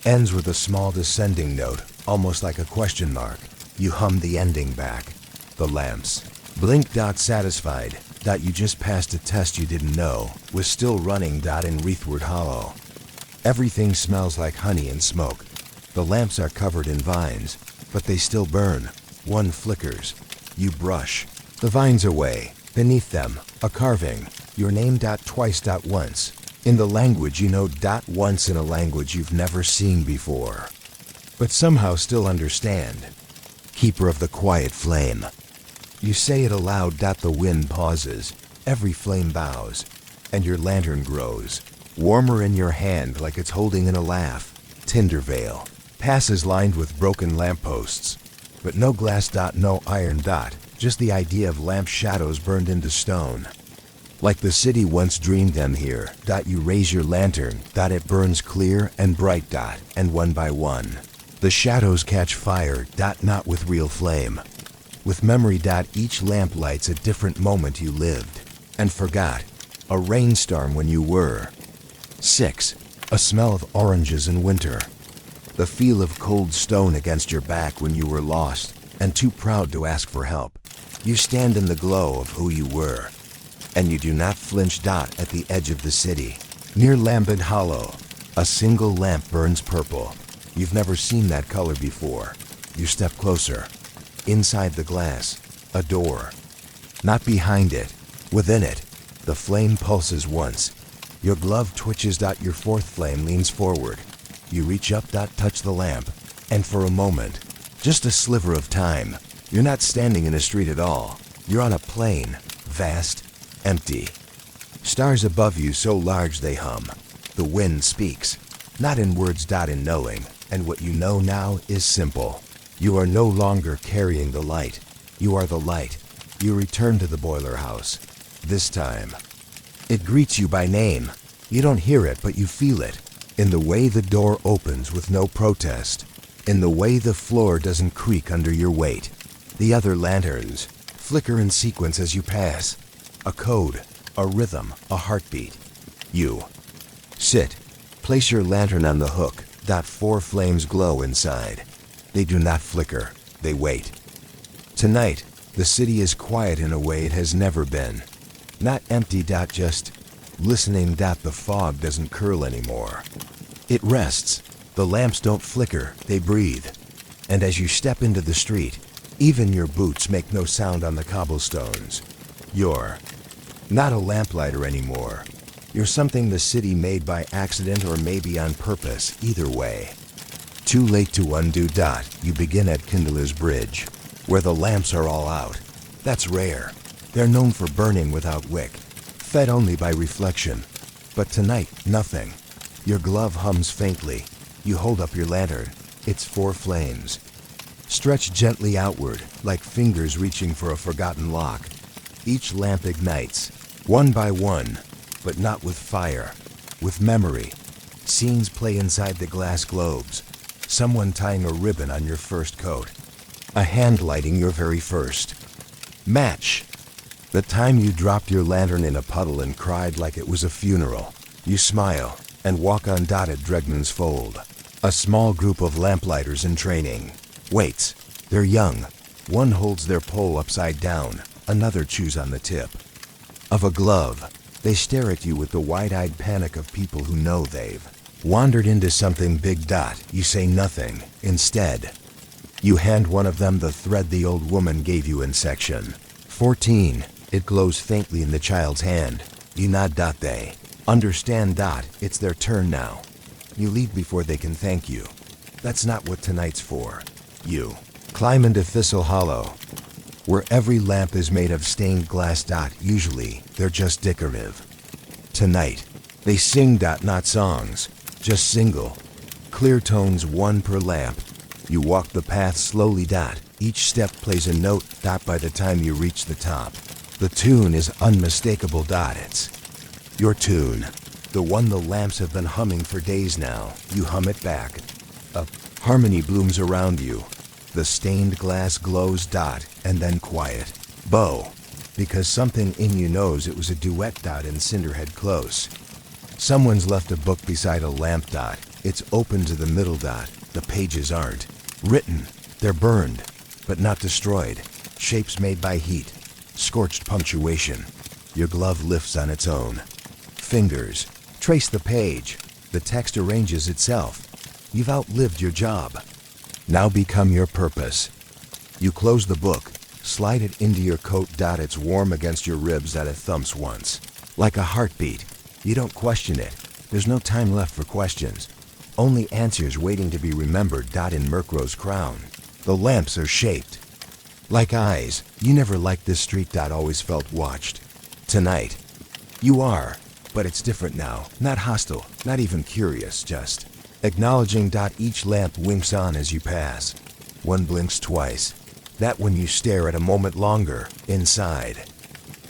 ends with a small descending note, almost like a question mark. You hum the ending back. The lamps blink. Satisfied. You just passed a test you didn't know was still running. In Wreathwood Hollow, everything smells like honey and smoke. The lamps are covered in vines, but they still burn. One flickers. You brush the vines away. Beneath them, a carving. Your name. Twice. Once. In the language you know. Once in a language you've never seen before, but somehow still understand. Keeper of the quiet flame. You say it aloud. The wind pauses. Every flame bows, and your lantern grows. Warmer in your hand, like it's holding in a laugh. Tindervale passes lined with broken lampposts, but no glass. No iron. Just the idea of lamp shadows burned into stone. Like the city once dreamed them here. You raise your lantern. It burns clear and bright. And one by one, the shadows catch fire. Not with real flame, with memory. Each lamp lights a different moment you lived and forgot. A rainstorm when you were 6. A smell of oranges in winter. The feel of cold stone against your back when you were lost and too proud to ask for help. You stand in the glow of who you were, and you do not flinch. At the edge of the city, near Lamplighter Hollow, a single lamp burns purple. You've never seen that color before. You step closer. Inside the glass, a door. Not behind it, within it. The flame pulses once. Your glove twitches. Your 4th flame leans forward. You reach up. Touch the lamp. And for a moment, just a sliver of time, you're not standing in a street at all. You're on a plain, vast, empty. Stars above you so large they hum. The wind speaks, not in words. In knowing. And what you know now is simple. You are no longer carrying the light. You are the light. You return to the boiler house. This time, it greets you by name. You don't hear it, but you feel it. In the way the door opens with no protest. In the way the floor doesn't creak under your weight. The other lanterns flicker in sequence as you pass. A code, a rhythm, a heartbeat. You sit. Place your lantern on the hook. 4 flames glow inside. They do not flicker. They wait. Tonight, the city is quiet in a way it has never been. Not empty. Just listening. The fog doesn't curl anymore. It rests. The lamps don't flicker. They breathe. And as you step into the street, even your boots make no sound on the cobblestones. You're not a lamplighter anymore. You're something the city made by accident or maybe on purpose. Either way. Too late to undo. You begin at Kindler's Bridge, where the lamps are all out. That's rare. They're known for burning without wick, fed only by reflection. But tonight, nothing. Your glove hums faintly. You hold up your lantern. It's 4 flames. Stretch gently outward, like fingers reaching for a forgotten lock. Each lamp ignites, one by one, but not with fire, with memory. Scenes play inside the glass globes. Someone tying a ribbon on your first coat. A hand lighting your very first match. The time you dropped your lantern in a puddle and cried like it was a funeral. You smile and walk on at Dregnan's Fold. A small group of lamplighters in training. Waits. They're young. One holds their pole upside down. Another chews on the tip of a glove. They stare at you with the wide-eyed panic of people who know they've wandered into something big. You say nothing. Instead, you hand one of them the thread the old woman gave you in section 14. It glows faintly in the child's hand. You nod. They understand. It's their turn now. You leave before they can thank you. That's not what tonight's for. You climb into Thistle Hollow, where every lamp is made of stained glass. Usually, they're just decorative. Tonight, they sing. Not songs, just single, clear tones, one per lamp. You walk the path slowly. Each step plays a note. By the time you reach the top, the tune is unmistakable. It's your tune, the one the lamps have been humming for days now. You hum it back. A harmony blooms around you. The stained glass glows. And then quiet. Bow. Because something in you knows it was a duet. In Cinderhead Close. Someone's left a book beside a lamp. It's open to the middle. The pages aren't written. They're burned, but not destroyed. Shapes made by heat. Scorched punctuation. Your glove lifts on its own. Fingers trace the page. The text arranges itself. You've outlived your job. Now become your purpose. You close the book, slide it into your coat. It's warm against your ribs. It thumps once, like a heartbeat. You don't question it. There's no time left for questions. Only answers waiting to be remembered. In Murkrow's crown, the lamps are shaped like eyes. You never liked this street. Always felt watched. Tonight, you are, but it's different now. Not hostile, not even curious, just acknowledging. Each lamp winks on as you pass. One blinks twice. That when you stare at a moment longer, inside.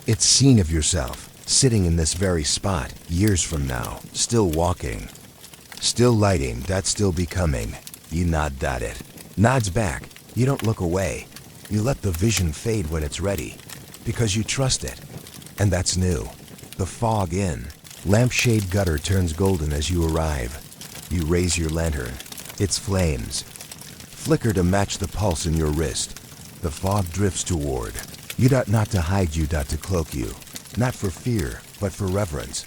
It's scene of yourself, sitting in this very spot, years from now, still walking. Still lighting. Still becoming. You nod. It nods back. You don't look away. You let the vision fade when it's ready, because you trust it. And that's new. The fog in. Lampshade gutter turns golden as you arrive. You raise your lantern. Its flames flicker to match the pulse in your wrist. The fog drifts toward you. Not to hide you. To cloak you. Not for fear, but for reverence.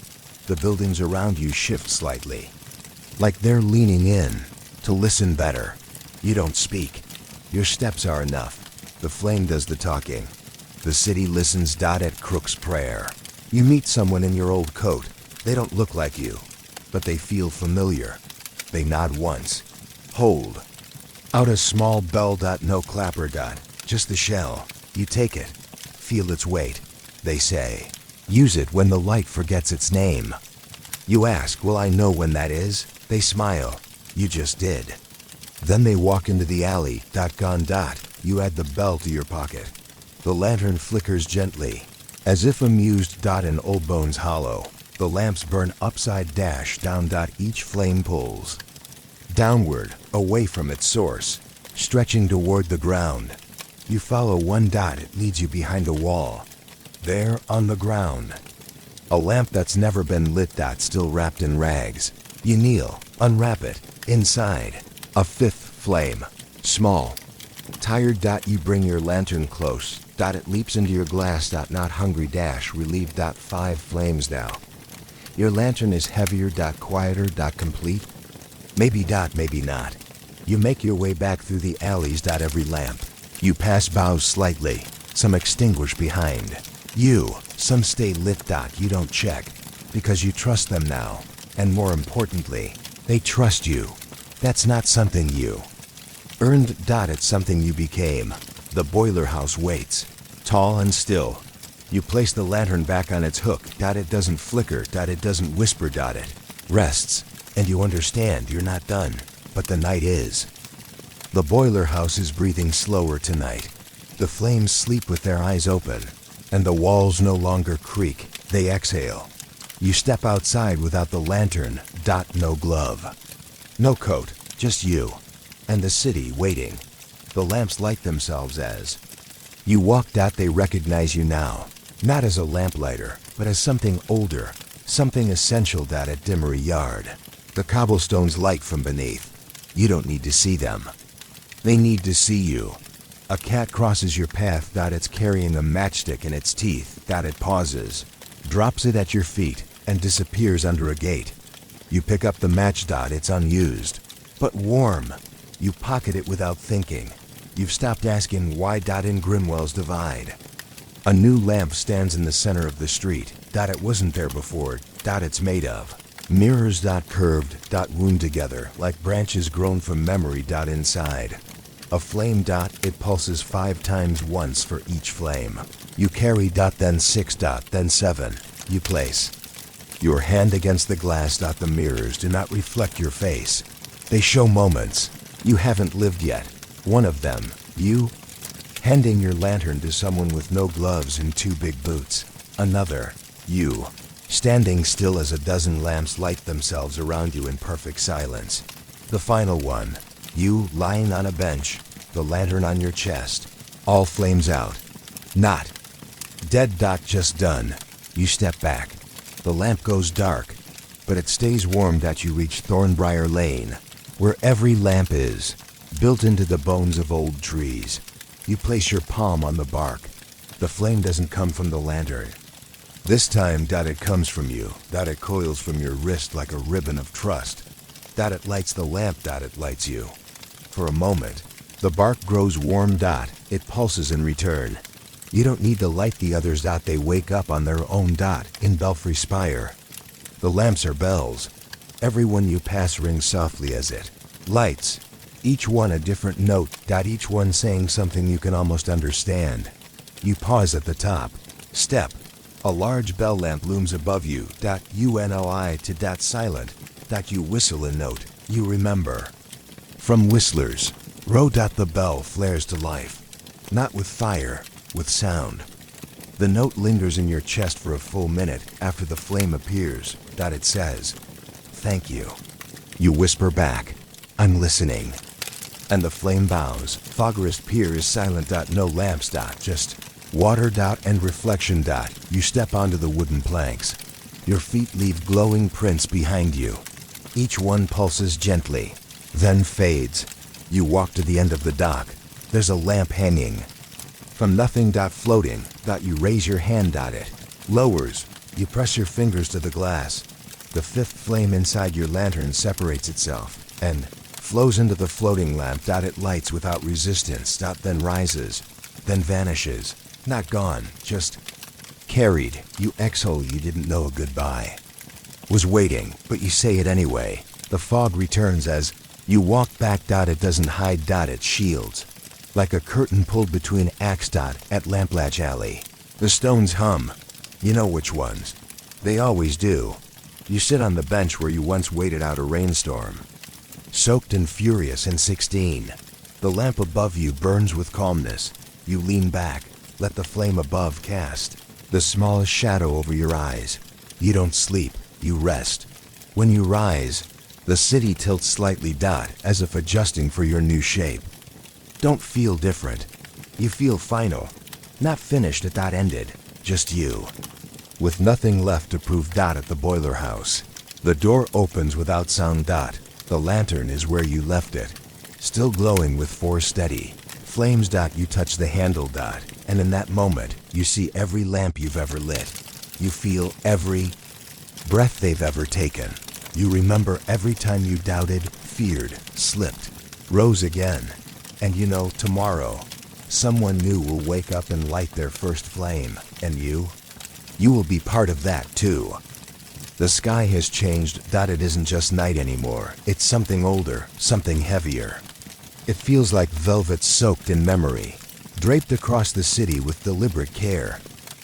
The buildings around you shift slightly, like they're leaning in to listen better. You don't speak. Your steps are enough. The flame does the talking. The city listens. At Crook's prayer. You meet someone in your old coat. They don't look like you, but they feel familiar. They nod once. Hold out a small bell. No clapper. Just the shell. You take it. Feel its weight. They say, use it when the light forgets its name. You ask, will I know when that is? They smile. You just did. Then they walk into the alley. Gone. You add the bell to your pocket. The lantern flickers gently, as if amused. In Old Bones Hollow, The lamps burn upside dash down. Each flame pulls downward, away from its source, stretching toward the ground. You follow one dot, it leads you behind a wall. There, on the ground, a lamp that's never been lit. Still wrapped in rags. You kneel, unwrap it. Inside, a fifth flame, small, tired. You bring your lantern close. It leaps into your glass. Not hungry. Relieved. 5 flames now. Your lantern is heavier. Quieter. Complete. Maybe. Maybe not. You make your way back through the alleys. Every lamp. You pass bows slightly. Some extinguish behind. Some stay lit. You don't check. Because you trust them now. And more importantly, they trust you. That's not something you earned. It's something you became. The boiler house waits, tall and still. You place the lantern back on its hook. It doesn't flicker. It doesn't whisper. It rests. And you understand you're not done. But the night is. The boiler house is breathing slower tonight. The flames sleep with their eyes open. And the walls no longer creak. They exhale. You step outside without the lantern. No glove. No coat. Just you. And the city waiting. The lamps light themselves as you walk. They recognize you now. Not as a lamplighter, but as something older. Something essential. At Dimmery Yard. The cobblestones light from beneath. You don't need to see them. They need to see you. A cat crosses your path. It's carrying a matchstick in its teeth. It pauses, drops it at your feet, and disappears under a gate. You pick up the match. It's unused, but warm. You pocket it without thinking. You've stopped asking why. In Grimwell's Divide. A new lamp stands in the center of the street. It wasn't there before. It's made of mirrors. Curved. Wound together like branches grown from memory. Inside. A flame. It pulses 5 times once for each flame. You carry. Then 6. Then 7. You place your hand against the glass. The mirrors do not reflect your face. They show moments you haven't lived yet. One of them, you handing your lantern to someone with no gloves and 2 big boots. Another, you standing still as a dozen lamps light themselves around you in perfect silence. The final one, you lying on a bench, the lantern on your chest. All flames out. Not dead. Just done. You step back. The lamp goes dark, but it stays warm. You reach Thornbriar Lane, where every lamp is, built into the bones of old trees. You place your palm on the bark. The flame doesn't come from the lantern. This time, it comes from you. It coils from your wrist like a ribbon of trust. It lights the lamp. It lights you. For a moment, the bark grows warm. It pulses in return. You don't need to light the others. They wake up on their own. In Belfry Spire. The lamps are bells. Every one you pass rings softly as it lights. Each one a different note. Each one saying something you can almost understand. You pause at the top. Step. A large bell lamp looms above you. UNOI to silent. You whistle a note you remember. From Whistler's Row. The bell flares to life. Not with fire, with sound. The note lingers in your chest for a full minute after the flame appears. It says, "Thank you." You whisper back, "I'm listening." And the flame bows. Fogarist Pier is silent. No lamps. Just water. And reflection. You step onto the wooden planks. Your feet leave glowing prints behind you. Each one pulses gently, then fades. You walk to the end of the dock. There's a lamp hanging. From nothing. Floating. You raise your hand. It lowers. You press your fingers to the glass. The 5th flame inside your lantern separates itself and flows into the floating lamp. It lights without resistance. Then rises, then vanishes. Not gone, just carried. You exhale. You didn't know a goodbye was waiting, but you say it anyway. The fog returns as you walk back. It doesn't hide. It shields. Like a curtain pulled between acts. At Lamplighter Alley. The stones hum. You know which ones. They always do. You sit on the bench where you once waited out a rainstorm. Soaked and furious in 16. The lamp above you burns with calmness. You lean back, let the flame above cast the smallest shadow over your eyes. You don't sleep, you rest. When you rise, the city tilts slightly dot as if adjusting for your new shape. Don't feel different. You feel final. Not finished at dot ended, just you. With nothing left to prove dot at the boiler house. The door opens without sound dot. The lantern is where you left it. Still glowing with four steady flames dot. You touch the handle dot, and in that moment, you see every lamp you've ever lit. You feel every breath they've ever taken. You remember every time you doubted, feared, slipped, rose again. And you know tomorrow, someone new will wake up and light their first flame. And you will be part of that too. The sky has changed dot. It isn't just night anymore. It's something older, something heavier. It feels like velvet soaked in memory, draped across the city with deliberate care.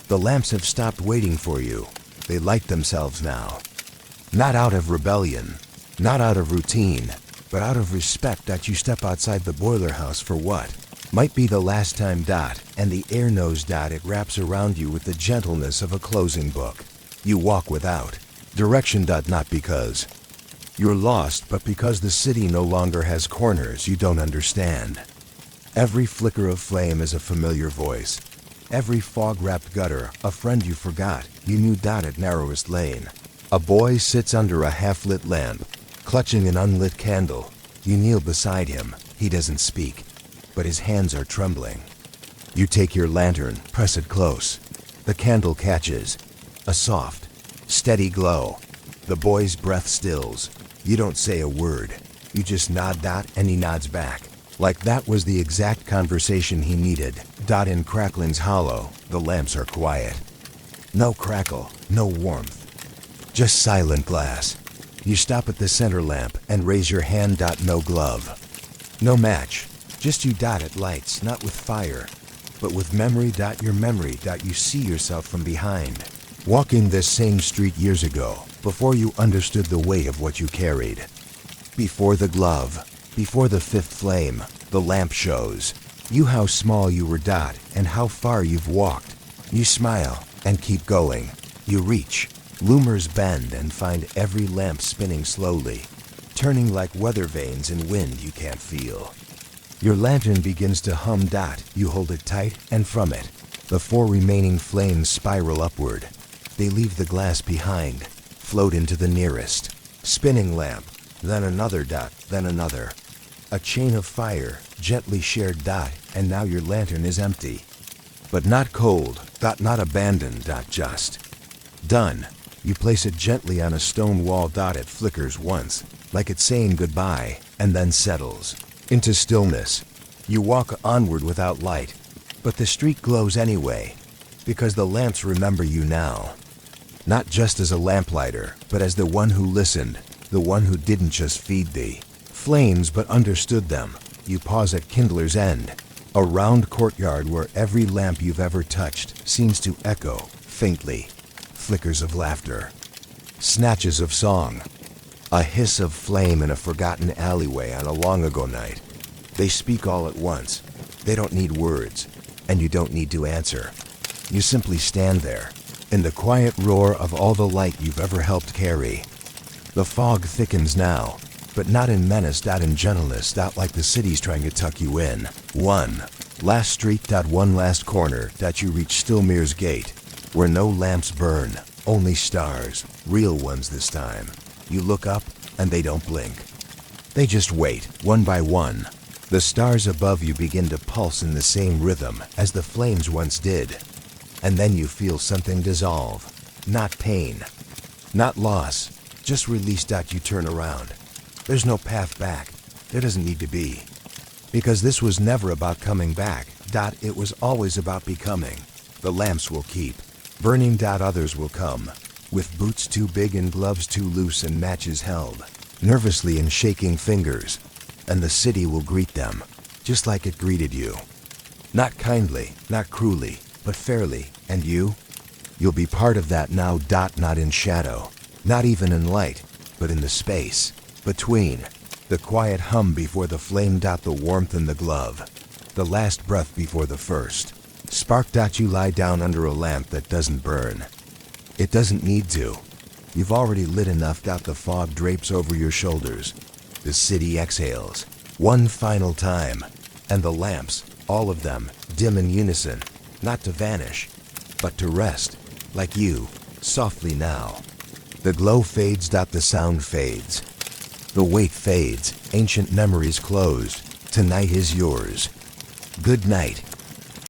The lamps have stopped waiting for you. They light themselves now. Not out of rebellion, not out of routine, but out of respect that you step outside the boiler house for what might be the last time dot, and the air knows dot. It wraps around you with the gentleness of a closing book. You walk without direction dot, not because you're lost, but because the city no longer has corners you don't understand. Every flicker of flame is a familiar voice. Every fog-wrapped gutter, a friend you forgot. You knew dot at narrowest lane. A boy sits under a half-lit lamp, clutching an unlit candle. You kneel beside him. He doesn't speak, but his hands are trembling. You take your lantern, press it close. The candle catches. A soft, steady glow. The boy's breath stills. You don't say a word. You just nod dot, and he nods back. Like that was the exact conversation he needed. Dot. In Crackling's hollow, the lamps are quiet. No crackle, no warmth. Just silent glass. You stop at the center lamp and raise your hand dot. No glove. No match. Just you dot. It lights, not with fire, but with memory dot. Your memory dot. You see yourself from behind. Walking this same street years ago, before you understood the weight of what you carried. Before the glove, before the fifth flame, the lamp shows you how small you were dot, and how far you've walked. You smile and keep going. You reach. Loomers bend and find every lamp spinning slowly, turning like weather vanes in wind you can't feel. Your lantern begins to hum dot. You hold it tight, and from it, the four remaining flames spiral upward. They leave the glass behind, float into the nearest spinning lamp, then another dot, then another. A chain of fire, gently shared dot, and now your lantern is empty. But not cold dot, not abandoned dot, just done. You place it gently on a stone wall dot. It flickers once, like it's saying goodbye, and then settles into stillness. You walk onward without light, but the street glows anyway, because the lamps remember you now. Not just as a lamplighter, but as the one who listened, the one who didn't just feed thee flames but understood them. You pause at Kindler's End, a round courtyard where every lamp you've ever touched seems to echo, faintly. Flickers of laughter, snatches of song, a hiss of flame in a forgotten alleyway on a long-ago night. They speak all at once. They don't need words, and you don't need to answer. You simply stand there, in the quiet roar of all the light you've ever helped carry. The fog thickens now, but not in menace dot, in gentleness dot, like the city's trying to tuck you in. One last street dot, one last corner dot. You reach Stillmere's gate, where no lamps burn, only stars, real ones this time. You look up, and they don't blink. They just wait, one by one. The stars above you begin to pulse in the same rhythm as the flames once did. And then you feel something dissolve. Not pain, not loss, just release dot. You turn around. There's no path back. There doesn't need to be. Because this was never about coming back dot. It was always about becoming. The lamps will keep burning dot. Others will come, with boots too big and gloves too loose and matches held nervously in shaking fingers. And the city will greet them, just like it greeted you. Not kindly, not cruelly, but fairly. And you'll be part of that now dot. Not in shadow, not even in light, but in the space between. The quiet hum before the flame dot. The warmth in the glove. The last breath before the first spark dot. You lie down under a lamp that doesn't burn. It doesn't need to. You've already lit enough that the fog drapes over your shoulders. The city exhales, one final time, and the lamps, all of them, dim in unison, not to vanish, but to rest, like you, softly now. The glow fades, the sound fades. The weight fades, ancient memories closed. Tonight is yours. Good night.